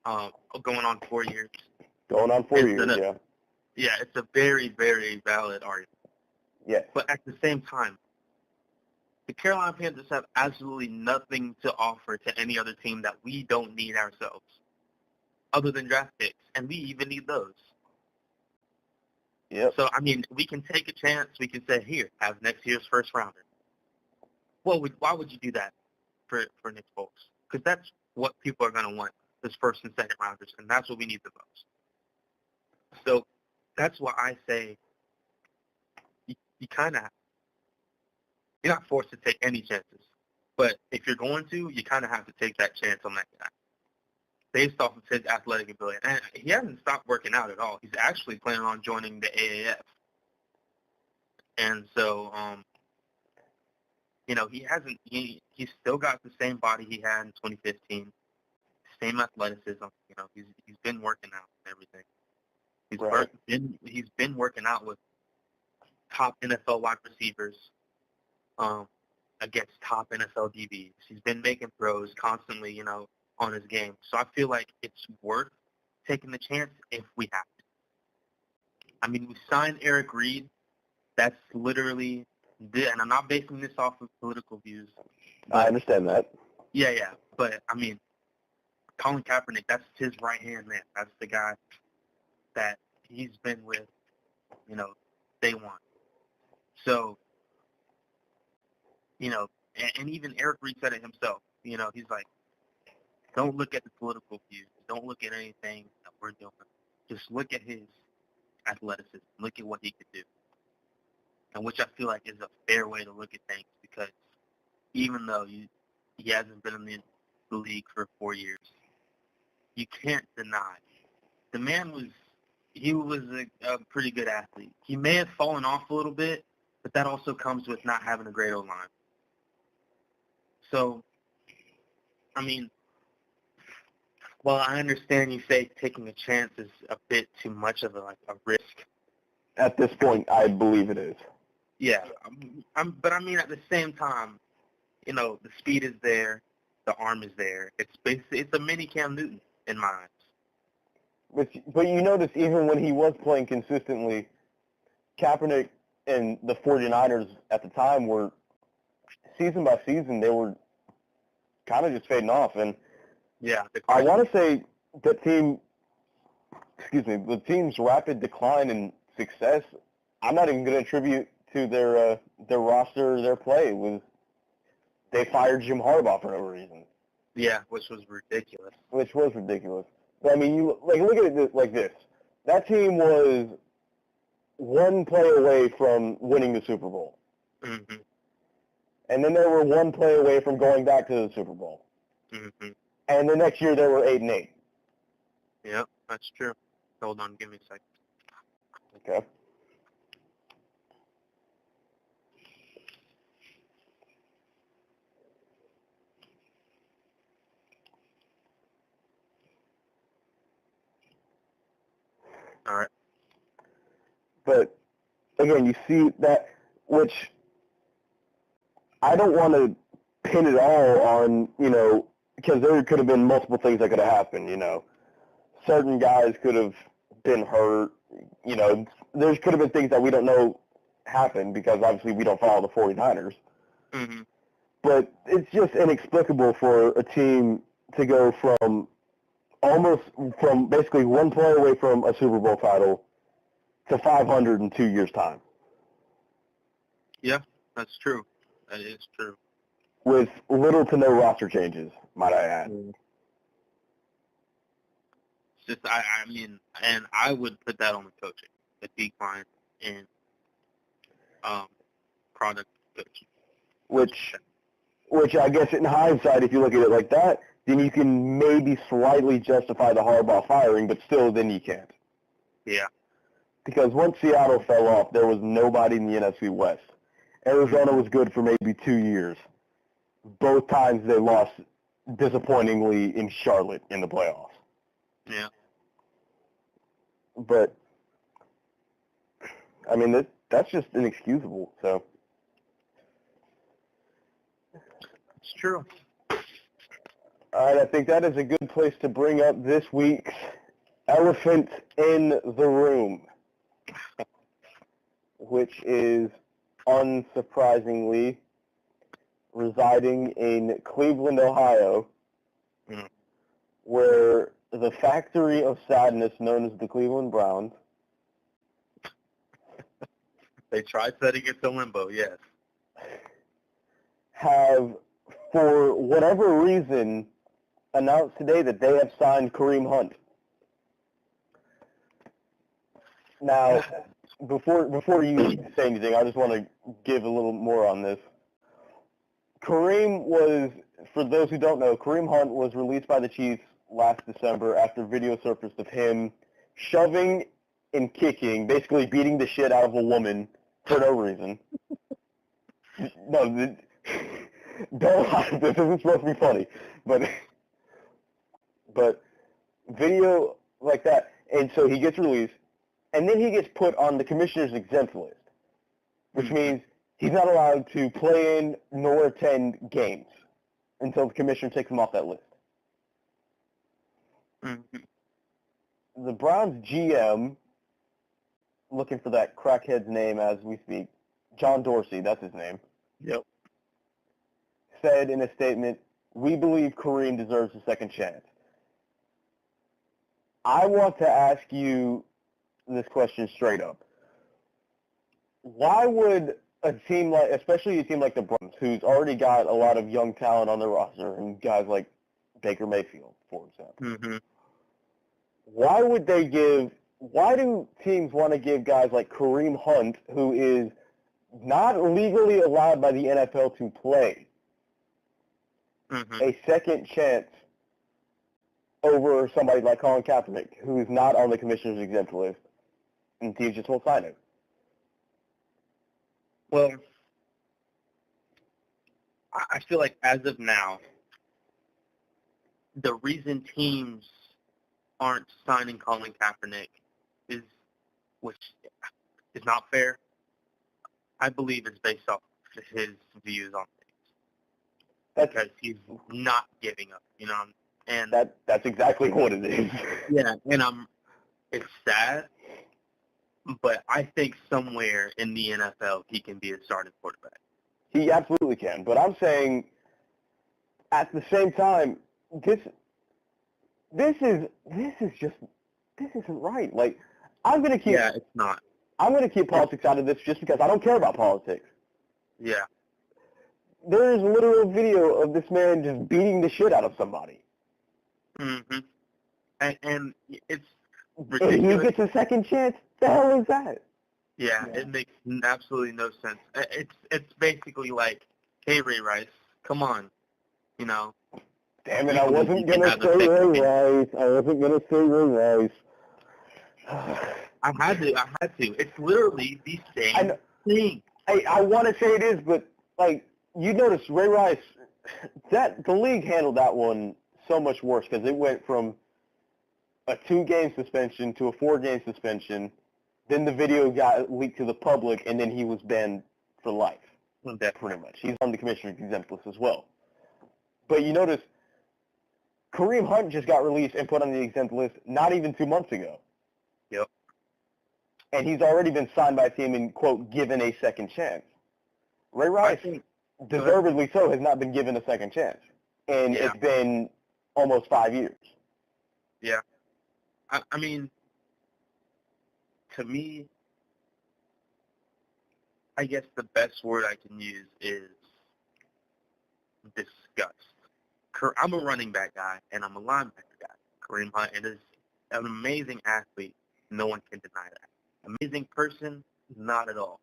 going on 4 years. Going on 4 years, yeah. Yeah, it's a very, very valid argument. Yeah. But at the same time, the Carolina Panthers have absolutely nothing to offer to any other team that we don't need ourselves, other than draft picks, and we even need those. Yep. So, we can take a chance. We can say, here, have next year's first rounder. Well, why would you do that for Nick Foles? Because that's what people are going to want, is first and second rounders, and that's what we need the most. So that's why I say you kind of, you're not forced to take any chances. But if you're going to, you kind of have to take that chance on that guy based off of his athletic ability. And he hasn't stopped working out at all. He's actually planning on joining the AAF. And so, he's still got the same body he had in 2015, same athleticism. He's been working out and everything. He's been working out with top NFL wide receivers against top NFL DBs. He's been making throws constantly, on his game. So I feel like it's worth taking the chance if we have to. We signed Eric Reid. That's literally, and I'm not basing this off of political views. I understand that. Yeah. But, Colin Kaepernick, that's his right-hand man. That's the guy that he's been with, day one. So, and even Eric Reid said it himself. He's like, don't look at the political views. Don't look at anything that we're doing. Just look at his athleticism. Look at what he could do. And which I feel like is a fair way to look at things, because even though he hasn't been in the league for 4 years, you can't deny the man was a pretty good athlete. He may have fallen off a little bit, but that also comes with not having a great O-line. So, I mean, well, I understand you say taking a chance is a bit too much of a risk. At this point, I believe it is. Yeah, but I mean, at the same time, the speed is there, the arm is there. It's a mini Cam Newton in my eyes. But you notice even when he was playing consistently, Kaepernick and the 49ers at the time were, season by season, they were kind of just fading off. And yeah, I want to say the team's rapid decline in success, I'm not even going to attribute to their roster, their play. They fired Jim Harbaugh for no reason. Yeah, which was ridiculous. But I mean, you look at it like this. That team was one play away from winning the Super Bowl. Mm-hmm. And then they were one play away from going back to the Super Bowl. Mm-hmm. And the next year they were 8-8. Yep, that's true. Hold on, give me a second. Okay. All right. But again, you see that, which I don't want to pin it all on, because there could have been multiple things that could have happened, Certain guys could have been hurt, there could have been things that we don't know happened because obviously we don't follow the 49ers. Mm-hmm. But it's just inexplicable for a team to go from basically one play away from a Super Bowl title to 500 in 2 years' time. Yeah, that's true. That is true. With little to no roster changes, might I add. It's just, I mean, and I would put that on the coaching, the decline in product coaching. Which I guess in hindsight, if you look at it like that, then you can maybe slightly justify the Harbaugh firing, but still then you can't. Yeah. Because once Seattle fell off, there was nobody in the NFC West. Arizona was good for maybe 2 years. Both times they lost disappointingly in Charlotte in the playoffs. Yeah. But, I mean, that's just inexcusable, so. It's true. All right, I think that is a good place to bring up this week's elephant in the room, which is, unsurprisingly, residing in Cleveland, Ohio, where the factory of sadness known as the Cleveland Browns. They tried setting it to limbo, yes. Have, for whatever reason, announced today that they have signed Kareem Hunt. Now, before you say anything, I just want to give a little more on this. Kareem was, for those who don't know, Kareem Hunt was released by the Chiefs last December after video surfaced of him shoving and kicking, basically beating the shit out of a woman for no reason. No, don't laugh. This isn't supposed to be funny, but video like that, and so he gets released, and then he gets put on the commissioner's exempt list, which means he's not allowed to play in nor attend games until the commissioner takes him off that list. The Browns GM, looking for that crackhead's name as we speak, John Dorsey, that's his name. Yep. Said in a statement, "We believe Kareem deserves a second chance." I want to ask you this question straight up. Why would a team like, especially a team like the Browns, who's already got a lot of young talent on their roster, and guys like Baker Mayfield, for example, Mm-hmm. why do teams want to give guys like Kareem Hunt, who is not legally allowed by the NFL to play, Mm-hmm. a second chance over somebody like Colin Kaepernick, who is not on the commissioner's exempt list, and teams just won't sign him? Well, I feel like as of now, the reason teams aren't signing Colin Kaepernick which is not fair, I believe is based off his views on things. Because he's not giving up, and that's exactly what it is. Yeah, and it's sad, but I think somewhere in the NFL he can be a starting quarterback. He absolutely can, but I'm saying at the same time, this isn't right. Like, It's not. I'm gonna keep politics out of this just because I don't care about politics. Yeah. There is literal video of this man just beating the shit out of somebody. Mm-hmm. And it's ridiculous. And he gets a second chance? The hell is that? Yeah, it makes absolutely no sense. It's basically like, hey, Ray Rice, come on, Damn it, I wasn't going to say Ray Rice. I had to. It's literally the same thing. I want to say it is, but, like, you notice Ray Rice, the league handled that one so much worse because it went from a 2-game suspension to a 4-game suspension. Then the video got leaked to the public, and then he was banned for life, pretty much. He's on the commissioner's exempt list as well. But you notice Kareem Hunt just got released and put on the exempt list not even 2 months ago. Yep. And he's already been signed by a team and, quote, given a second chance. Ray Rice, deservedly so, has not been given a second chance. And it's been almost 5 years. Yeah. I mean, to me, I guess the best word I can use is disgust. I'm a running back guy, and I'm a linebacker guy. Kareem Hunt is an amazing athlete. No one can deny that. Amazing person? Not at all.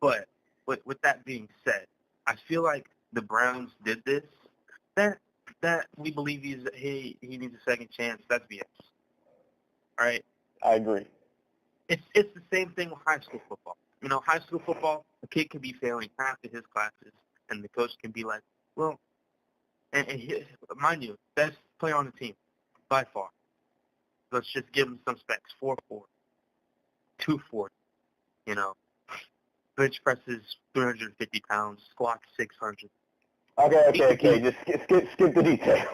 But with that being said, I feel like the Browns did this. That we believe he needs a second chance. That's BS. All right? I agree. It's the same thing with high school football. High school football, a kid can be failing half of his classes, and the coach can be like, well, and mind you, best player on the team, by far. Let's just give him some specs, 4'4", 240, bench presses 350 pounds, squats 600. Okay, just skip the details.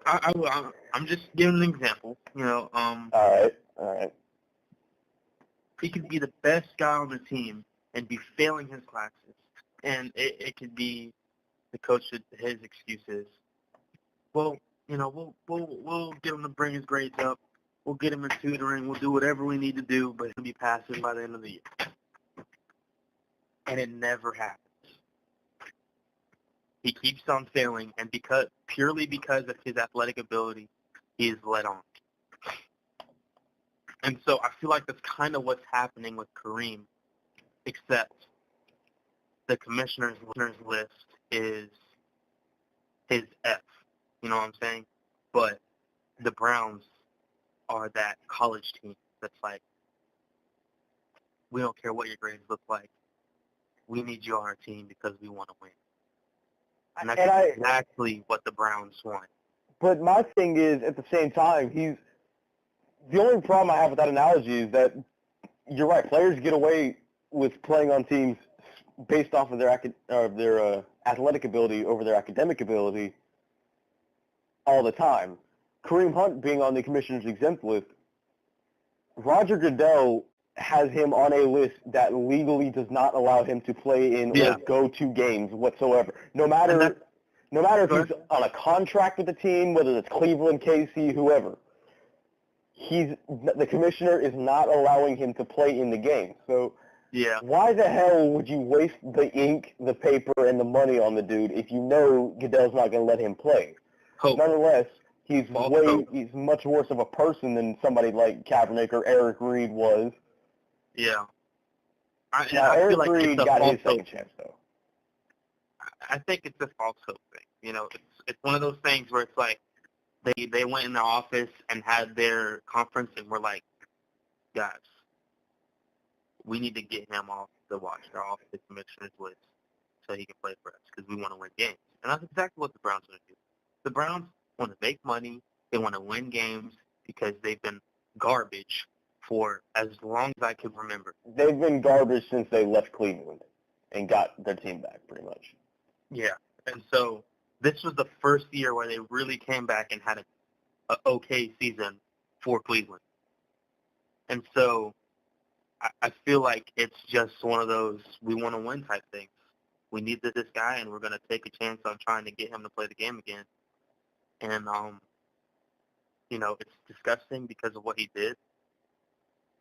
I'm just giving an example, All right. He could be the best guy on the team and be failing his classes, and it could be the coach. His excuse is, well, we'll get him to bring his grades up. We'll get him in tutoring. We'll do whatever we need to do, but he'll be passing by the end of the year. And it never happens. He keeps on failing, and purely because of his athletic ability, he is let on. And so I feel like that's kind of what's happening with Kareem, except the commissioner's list is his F. You know what I'm saying? But the Browns are that college team that's like, we don't care what your grades look like. We need you on our team because we want to win. And that's exactly what the Browns want. But my thing is, at the same time, the only problem I have with that analogy is that you're right. Players get away with playing on teams based off of their athletic ability over their academic ability all the time. Kareem Hunt being on the commissioner's exempt list, Roger Goodell has him on a list that legally does not allow him to play in or go to games whatsoever. No matter if he's on a contract with the team, whether it's Cleveland, KC, whoever. the commissioner is not allowing him to play in the game. So Yeah. why the hell would you waste the ink, the paper, and the money on the dude if you know Goodell's not going to let him play? Hope. Nonetheless, he's False he's much worse of a person than somebody like Kaepernick or Eric Reid was. Yeah. I Eric feel like Reid it's a got false his second hope. chance, though. I think it's a false hope thing. You know, it's one of those things where it's like they went in the office and had their conference and were like, guys, we need to get him off the commissioner's list so he can play for us because we want to win games. And that's exactly what the Browns want to do. The Browns want to make money. They want to win games because they've been garbage for as long as I can remember. They've been garbage since they left Cleveland and got their team back, pretty much. Yeah, and so this was the first year where they really came back and had an okay season for Cleveland. And so I feel like it's just one of those we want to win type things. We need this guy, and we're going to take a chance on trying to get him to play the game again. And, you know, it's disgusting because of what he did.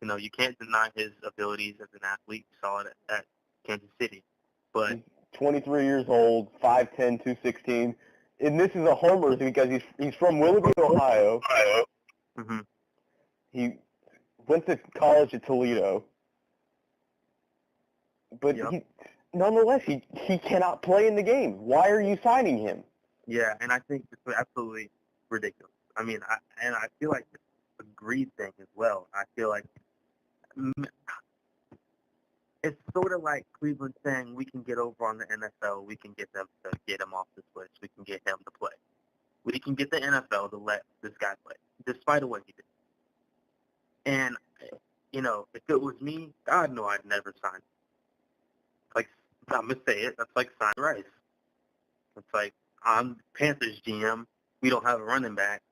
You know, you can't deny his abilities as an athlete. You saw it at Kansas City. But 23 years old, 5'10", 216. And this is a homer because he's from Willoughby, Ohio. Mm-hmm. He went to college at Toledo. But nonetheless, he cannot play in the game. Why are you signing him? Yeah, and I think it's absolutely ridiculous. I mean, I feel like it's a greed thing as well. I feel like it's sort of like Cleveland saying we can get over on the NFL. We can get them to get him off this list. We can get him to play. We can get the NFL to let this guy play, despite what he did. And, you know, if it was me, God, no, I'd never sign him. Like, I'm going to say it. That's like signing Rice. It's like, I'm Panthers GM. We don't have a running back.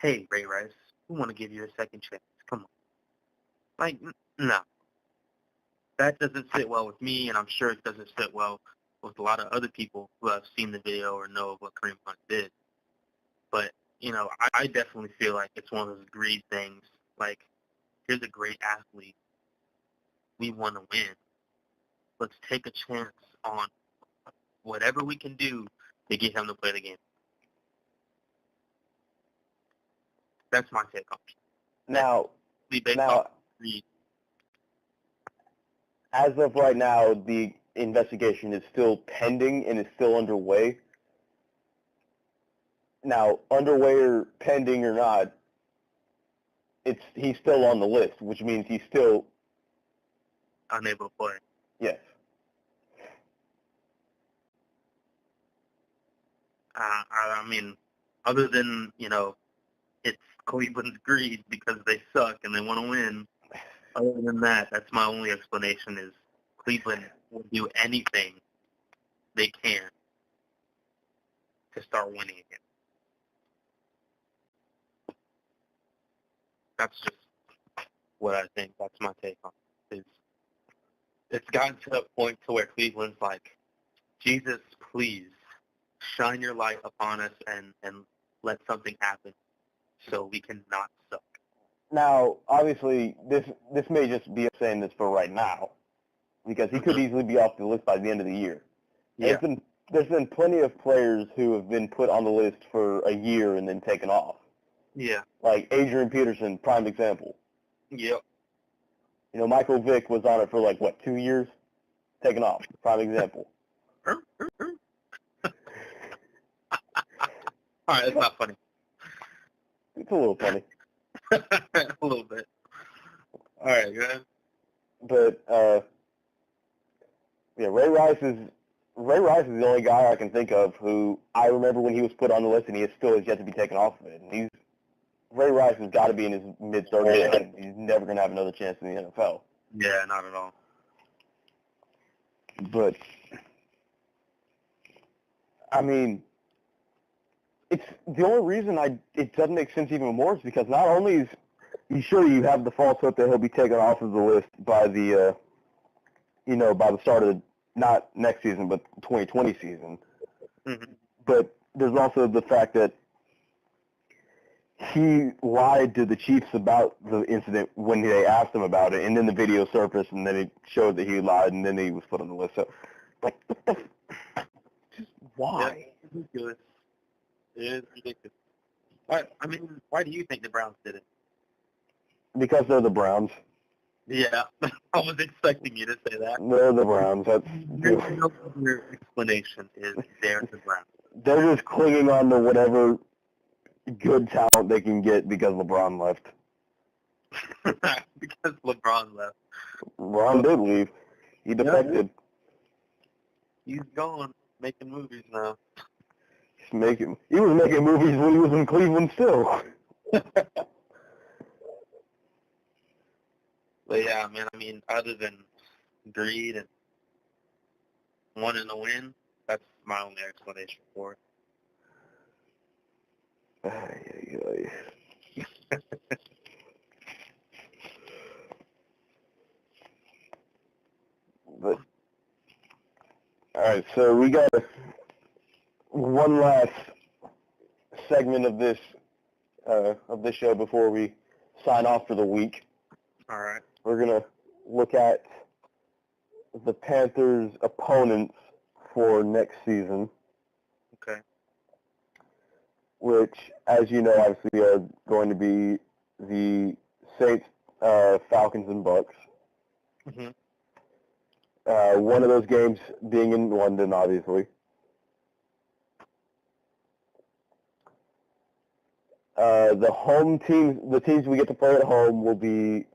Hey, Ray Rice, we want to give you a second chance. Come on. Like, no. That doesn't sit well with me, and I'm sure it doesn't sit well with a lot of other people who have seen the video or know of what Kareem Hunt did. But, you know, I definitely feel like it's one of those greed things. Like, here's a great athlete. We want to win. Let's take a chance on whatever we can do to get him to play the game. That's my take on it. Now, Reid. As of right now, the investigation is still pending and is still underway. Now, underway or pending or not, he's still on the list, which means he's still unable to play. Yes. I mean, other than, you know, it's Cleveland's greed because they suck and they want to win. Other than that, that's my only explanation is Cleveland will do anything they can to start winning again. That's just what I think. That's my take on it. It's gotten to the point to where Cleveland's like, Jesus, please shine your light upon us and let something happen so we can not suck. Now, obviously, this may just be saying this for right now, because he could easily be off the list by the end of the year. Yeah. There's been plenty of players who have been put on the list for a year and then taken off. Yeah. Like Adrian Peterson, prime example. Yep. You know, Michael Vick was on it for 2 years, taken off, prime example. All right, that's not funny. It's a little funny. A little bit. All right, go ahead. But Ray Rice is the only guy I can think of who I remember when he was put on the list, and he still has yet to be taken off of it. And Ray Rice has got to be in his mid-30s, and he's never going to have another chance in the NFL. Yeah, not at all. But I mean, it's the only reason it doesn't make sense even more is because not only is you have the false hope that he'll be taken off of the list by the by the start of not next season but 2020 season, mm-hmm. but there's also the fact that he lied to the Chiefs about the incident when they asked him about it, and then the video surfaced, and then it showed that he lied, and then he was put on the list. So, like, what the? Just why? It's ridiculous. It is ridiculous. I mean, why do you think the Browns did it? Because they're the Browns. Yeah, I was expecting you to say that. They're the Browns. That's There's no other explanation is they're the Browns. They're just clinging on to whatever good talent they can get because LeBron left. Because LeBron left. LeBron did leave. He defected. He's gone, making movies now. He was making movies when he was in Cleveland still. But yeah, man, I mean, other than greed and wanting to win, that's my only explanation for it. But all right, so we got one last segment of this show before we sign off for the week. All right. We're gonna look at the Panthers' opponents for next season. Okay. Which, as you know, obviously are going to be the Saints, Falcons, and Bucks. Mm-hmm. One of those games being in London, obviously. The home teams, the teams we get to play at home will be,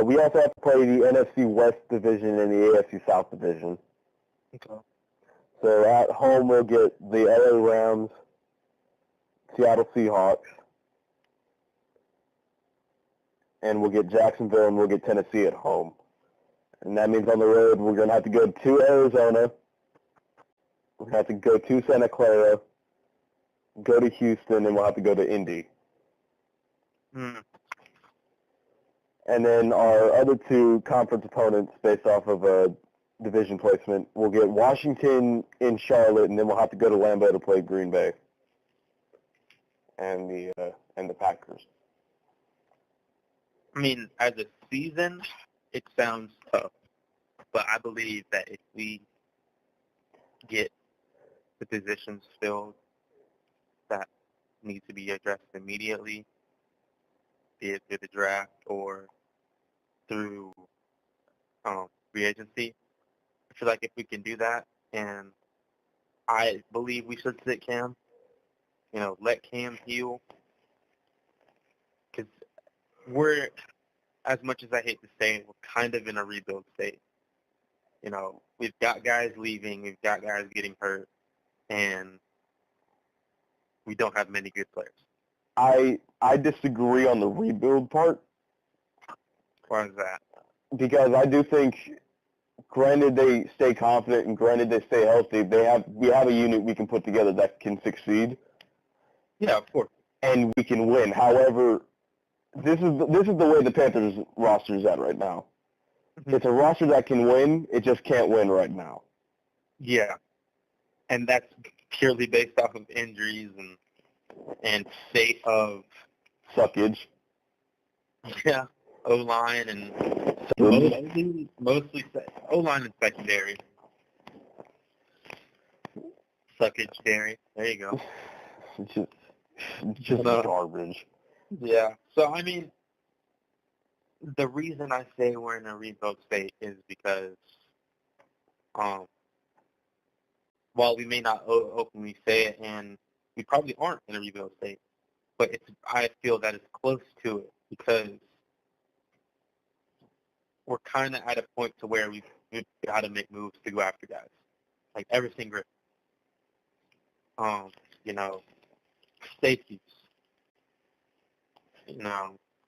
we also have to play the NFC West Division and the AFC South Division. Okay. So at home we'll get the LA Rams, Seattle Seahawks, and we'll get Jacksonville and we'll get Tennessee at home. And that means on the road we're going to have to go to Arizona, we're going to have to go to Santa Clara, go to Houston, and we'll have to go to Indy. Mm. And then our other two conference opponents based off of a division placement, we'll get Washington in Charlotte, and then we'll have to go to Lambeau to play Green Bay and the Packers. I mean, as a season, it sounds tough, but I believe that if we get the positions filled that need to be addressed immediately, be it through the draft or through free agency, I feel like if we can do that, and I believe we should sit Cam, let Cam heal, because we're, as much as I hate to say it, we're kind of in a rebuild state. We've got guys leaving, we've got guys getting hurt, and we don't have many good players. I disagree on the rebuild part. Why is that? Because I do think, granted they stay confident and granted they stay healthy, we have a unit we can put together that can succeed. Yeah, of course. And we can win. However, this is the way the Panthers roster is at right now. Mm-hmm. It's a roster that can win, it just can't win right now. Yeah. And that's purely based off of injuries and state of suckage. Yeah. O-line and mostly O-line and secondary. Suckage, Gary. There you go. Just garbage. Yeah. So, I mean, the reason I say we're in a rebuild state is because while we may not openly say it, and we probably aren't in a rebuild state, but I feel that it's close to it because we're kind of at a point to where we've got to make moves to go after guys. Like Everson Griffin. Safeties.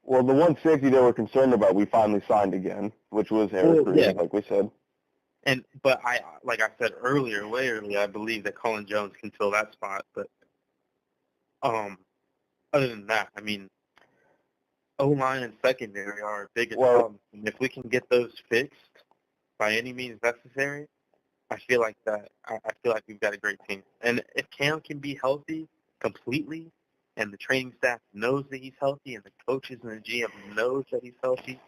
Well, the one safety they were concerned about, we finally signed again, which was Eric Reid, like we said. But like I said earlier, way earlier, I believe that Colin Jones can fill that spot. But other than that, I mean, O-line and secondary are our biggest problem. And if we can get those fixed by any means necessary, I feel like we've got a great team. And if Cam can be healthy completely, and the training staff knows that he's healthy, and the coaches and the GM knows that he's healthy,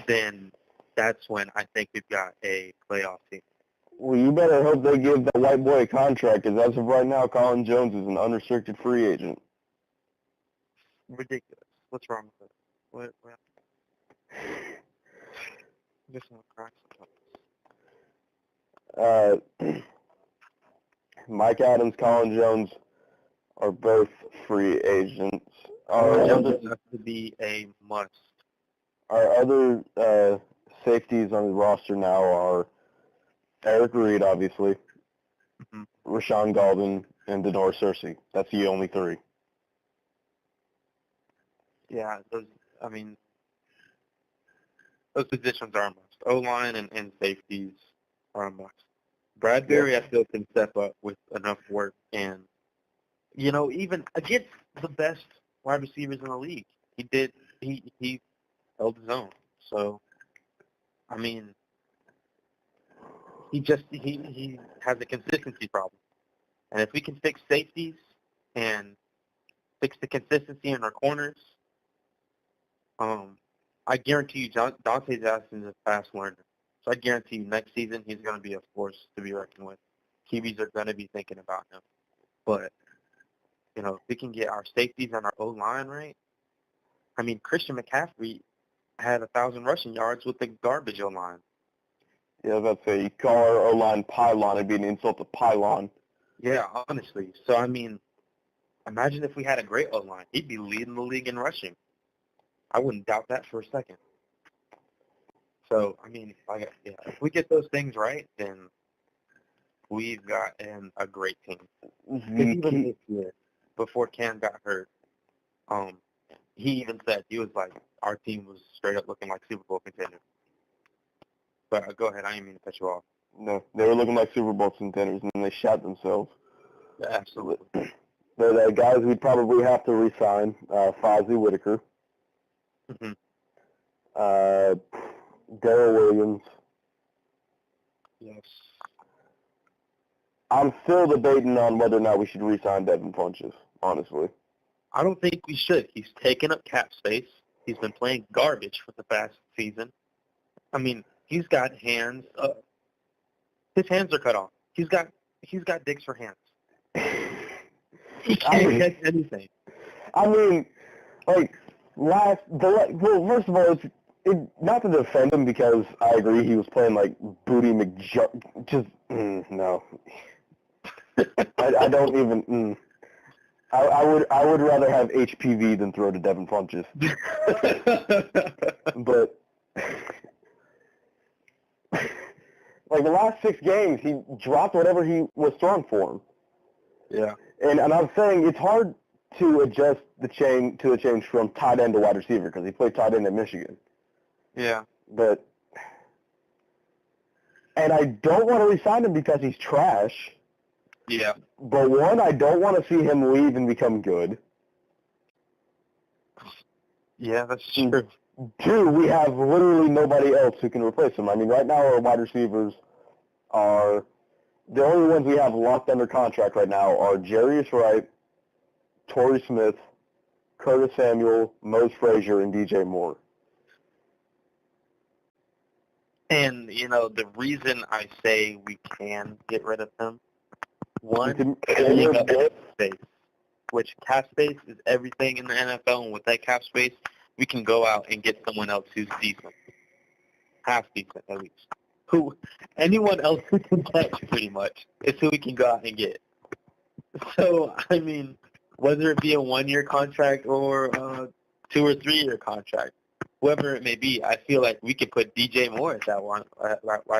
then that's when I think we've got a playoff team. Well, you better hope they give that white boy a contract, because as of right now, Colin Jones is an unrestricted free agent. Ridiculous. What's wrong with it? What? Just want to crack. Mike Adams, Colin Jones are both free agents. Jones has to be a must. Our other safeties on the roster now are Eric Reid, obviously, Rashawn Golden, and Denor Cersei. That's the only three. Yeah, those positions are a must. O-line and safeties are a must. Bradbury, I feel, can step up with enough work, and even against the best wide receivers in the league, he held his own. So, he has a consistency problem, and if we can fix safeties and fix the consistency in our corners, I guarantee you Dante Jackson is a fast learner. So I guarantee you next season he's going to be a force to be reckoned with. Kiwis are going to be thinking about him. But, if we can get our safeties and our O-line right, Christian McCaffrey had 1,000 rushing yards with the garbage O-line. Yeah, I was about to say, you call our O-line pylon, it'd be an insult to pylon. Yeah, honestly. So, imagine if we had a great O-line. He'd be leading the league in rushing. I wouldn't doubt that for a second. So, if we get those things right, then we've got a great team. Even this year, before Cam got hurt, he even said, he was like, our team was straight up looking like Super Bowl contenders. But go ahead, I didn't mean to cut you off. No, they were looking like Super Bowl contenders, and they shot themselves. Yeah, absolutely. The guys we'd probably have to re-sign, Fozzie Whitaker. Mm-hmm. Darrell Williams. Yes. I'm still debating on whether or not we should re-sign Devin Funchess, honestly. I don't think we should. He's taken up cap space. He's been playing garbage for the past season. He's got hands. His hands are cut off. He's got dicks for hands. He can't catch anything. First of all, not to defend him, because I agree he was playing like Booty no. I don't even. I would rather have HPV than throw to Devin Funchess. But the last 6 games, he dropped whatever he was throwing for him. Yeah. And I'm saying it's hard to adjust the change from tight end to wide receiver, because he played tight end at Michigan. Yeah. And I don't want to re-sign him because he's trash. Yeah. But one, I don't want to see him leave and become good. Yeah, that's true. 2, we have literally nobody else who can replace him. Right now our wide receivers are, the only ones we have locked under contract right now are Jarius Wright, Torrey Smith, Curtis Samuel, Mose Frazier, and DJ Moore. And, the reason I say we can get rid of him, one, filling up cap space, which cap space is everything in the NFL, and with that cap space, we can go out and get someone else who's decent. Half decent, at least. Anyone else who can catch, pretty much, is who we can go out and get. So, whether it be a 1-year contract or a 2 or 3 year contract, whoever it may be, I feel like we could put DJ Moore at that wide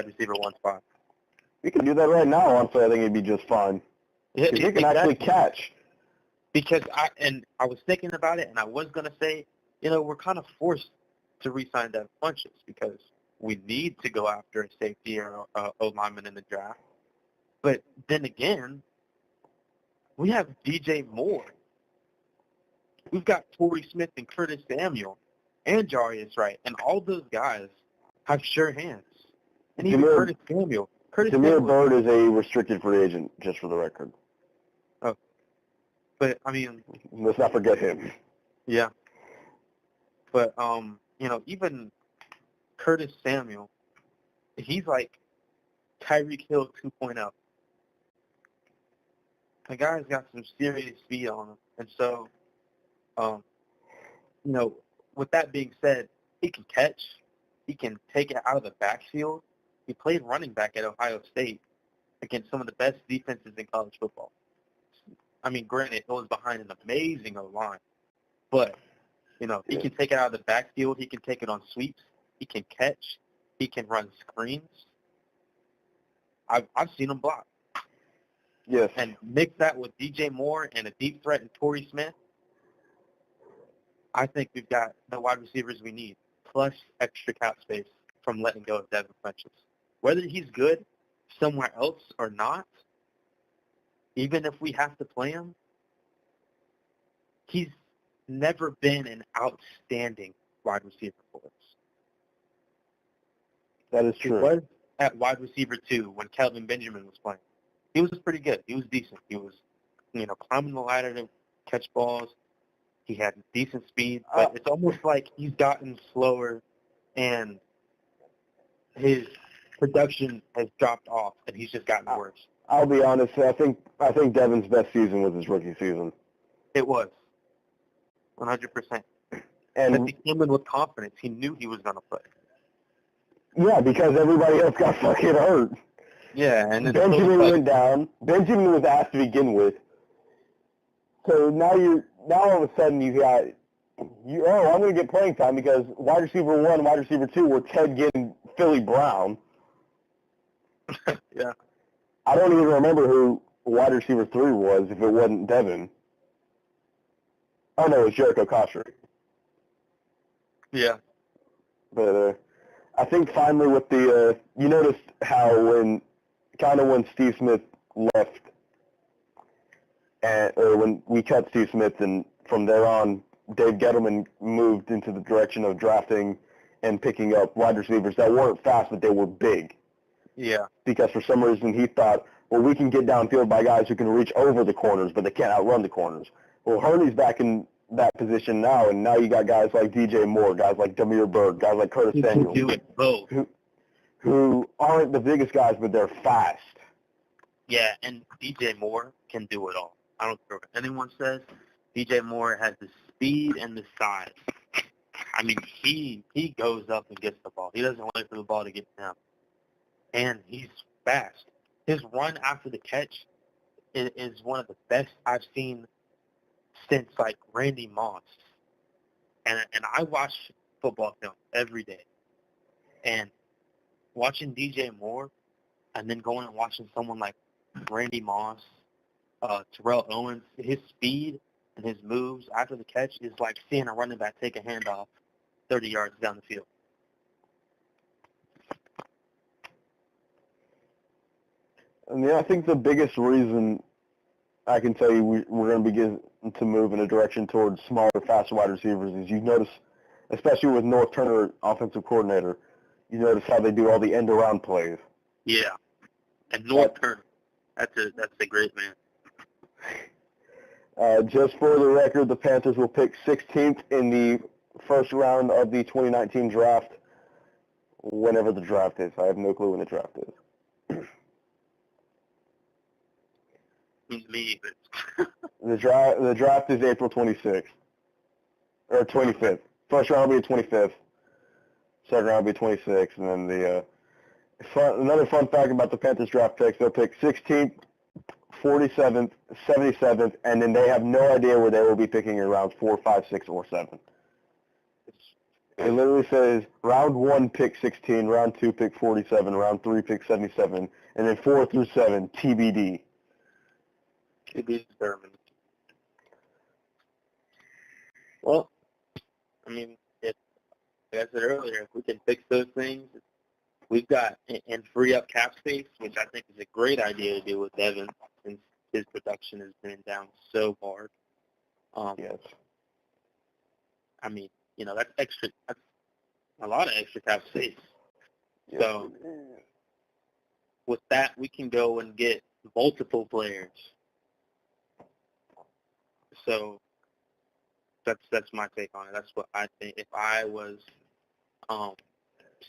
receiver 1 spot. We can do that right now. Honestly, I think it'd be just fine. Yeah, he can actually catch. Because I was thinking about it, and I was going to say, we're kind of forced to re-sign Devin Funchess because we need to go after a safety or O-lineman in the draft. But then again, we have DJ Moore. We've got Torrey Smith and Curtis Samuel and Jarius Wright, and all those guys have sure hands. And even Curtis Samuel. Jameer Byrd is a restricted free agent, just for the record. Oh. But, I mean, let's not forget him. yeah. But, even Curtis Samuel, he's like Tyreek Hill 2.0. The guy's got some serious speed on him. And so, with that being said, he can catch. He can take it out of the backfield. He played running back at Ohio State against some of the best defenses in college football. I mean, granted, it was behind an amazing O-line. But, he can take it out of the backfield. He can take it on sweeps. He can catch. He can run screens. I've seen him block. Yes. And mix that with DJ Moore and a deep threat in Torrey Smith, I think we've got the wide receivers we need, plus extra cap space from letting go of Devin Funchess. Whether he's good somewhere else or not, even if we have to play him, he's never been an outstanding wide receiver for us. That is true. He was at wide receiver 2 when Kelvin Benjamin was playing. He was pretty good. He was decent. He was, climbing the ladder to catch balls. He had decent speed, but it's almost like he's gotten slower and his production has dropped off and he's just gotten worse. I'll be honest. I think Devin's best season was his rookie season. It was 100%. And he came in with confidence. He knew he was going to play. Yeah, because everybody else got fucking hurt. Yeah, and Benjamin went down. Benjamin was asked to begin with. So now all of a sudden I'm going to get playing time because wide receiver 1 and wide receiver 2 were Ted Ginn and Philly Brown. Yeah. I don't even remember who wide receiver 3 was if it wasn't Devin. Oh, no, it was Jericho Costner. Yeah. But I think finally with the, you noticed how when Steve Smith left, or when we cut Steve Smith, and from there on, Dave Gettleman moved into the direction of drafting and picking up wide receivers that weren't fast, but they were big. Yeah. Because for some reason he thought, well, we can get downfield by guys who can reach over the corners, but they can't outrun the corners. Well, Hurney's back in that position now, and now you got guys like DJ Moore, guys like Demir Berg, guys like Curtis Samuel, do it both. Who aren't the biggest guys, but they're fast. Yeah, and DJ Moore can do it all. I don't care what anyone says. DJ Moore has the speed and the size. I mean, he goes up and gets the ball. He doesn't wait for the ball to get to him. And he's fast. His run after the catch is one of the best I've seen since, like, Randy Moss. And I watch football film every day. And watching DJ Moore and then going and watching someone like Randy Moss, Terrell Owens, his speed and his moves after the catch is like seeing a running back take a handoff 30 yards down the field. And I think the biggest reason I can tell you we're going to begin to move in a direction towards smaller, faster wide receivers is you notice, especially with North Turner, offensive coordinator, you notice how they do all the end-around plays. Yeah. And North Turner, that's a great man. Just for the record, the Panthers will pick 16th in the first round of the 2019 draft, whenever the draft is. I have no clue when the draft is. Me, but The draft is April 26th, or 25th. First round will be the 25th. Second round will be 26th, and then another fun fact about the Panthers draft picks: they'll pick 16th, 47th, 77th, and then they have no idea where they will be picking in rounds 4, 5, 6, or 7. It literally says round 1 pick 16, round 2 pick 47, round 3 pick 77, and then 4 through 7 TBD. To be determined. Well, I mean, like I said earlier, if we can fix those things, we've got and free up cap space, which I think is a great idea to do with Devin, since his production has been down so hard. Yes. I mean, that's extra. That's a lot of extra cap space. Yes. So with that, we can go and get multiple players. So that's my take on it. That's what I think. If I was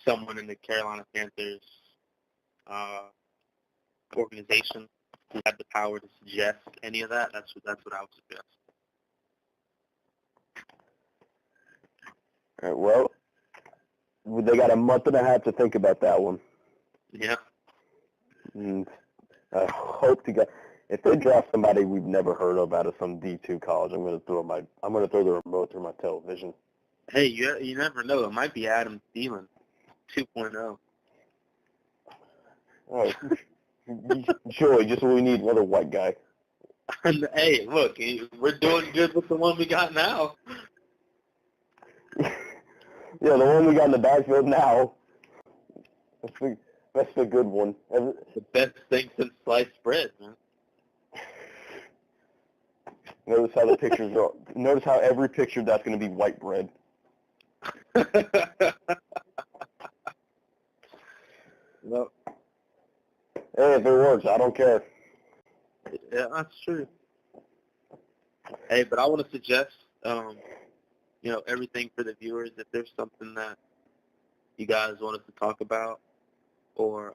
someone in the Carolina Panthers organization who had the power to suggest any of that, that's what I would suggest. All right, well, they got a month and a half to think about that one. Yeah. And I hope to God, if they draft somebody we've never heard of out of some D2 college, I'm gonna throw the remote through my television. Hey, you never know. It might be Adam Thielen 2.0. All right. Joey, just what we need, another white guy. Hey, look, we're doing good with the one we got now. Yeah, the one we got in the backfield now. That's the good one. The best thing since sliced bread, man. Notice how the pictures are. Notice how every picture that's going to be white bread. Well, Hey, if it works, I don't care. yeah, that's true. Hey, but I want to suggest, everything for the viewers. If there's something that you guys want us to talk about, or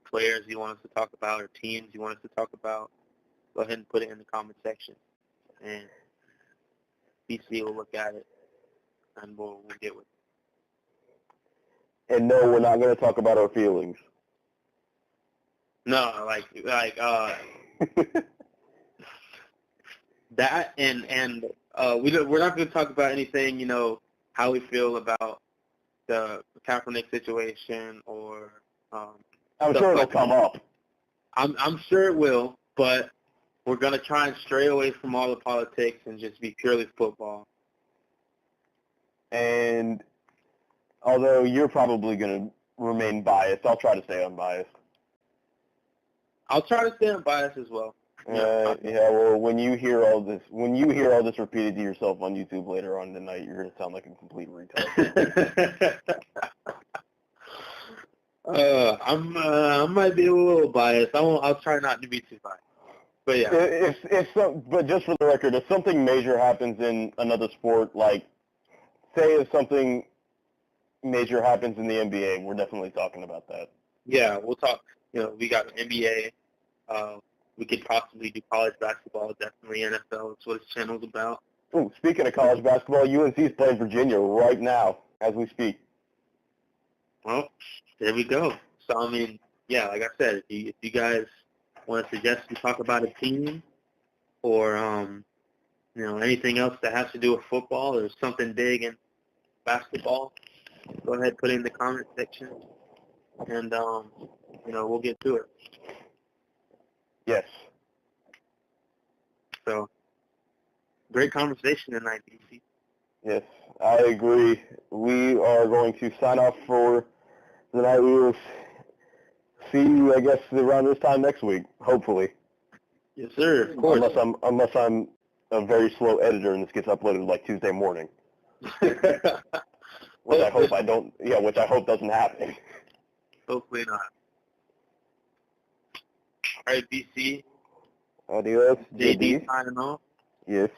players you want us to talk about, or teams you want us to talk about, go ahead and put it in the comment section, and BC will look at it, and we'll get with it. And no, we're not going to talk about our feelings. No, that, and we're not going to talk about anything, how we feel about the Kaepernick situation, or I'm sure it'll come up. I'm sure it will, but we're going to try and stray away from all the politics and just be purely football. And although you're probably going to remain biased, I'll try to stay unbiased. I'll try to stay unbiased as well. Well, when you hear all this repeated to yourself on YouTube later on tonight, you're going to sound like a complete retard. I might be a little biased. I'll try not to be too biased. But yeah. But just for the record, if something major happens in another sport, like say if something major happens in the NBA, we're definitely talking about that. Yeah, we'll talk. We got NBA. We could possibly do college basketball. Definitely NFL. That's what this channel's about. Ooh, speaking of college basketball, UNC is playing Virginia right now as we speak. Well, there we go. So I mean, yeah, like I said, if you guys want to suggest we talk about a team, or anything else that has to do with football, or something big in basketball, go ahead, put it in the comment section, and we'll get to it. Yes. So, great conversation tonight, DC. Yes, I agree. We are going to sign off for the night. We will see you, I guess, around this time next week, hopefully. Yes, sir. Of course. Unless I'm a very slow editor and this gets uploaded like Tuesday morning. Which I hope doesn't happen. Hopefully not. All right, BC. Adios. JD signing off. Yes.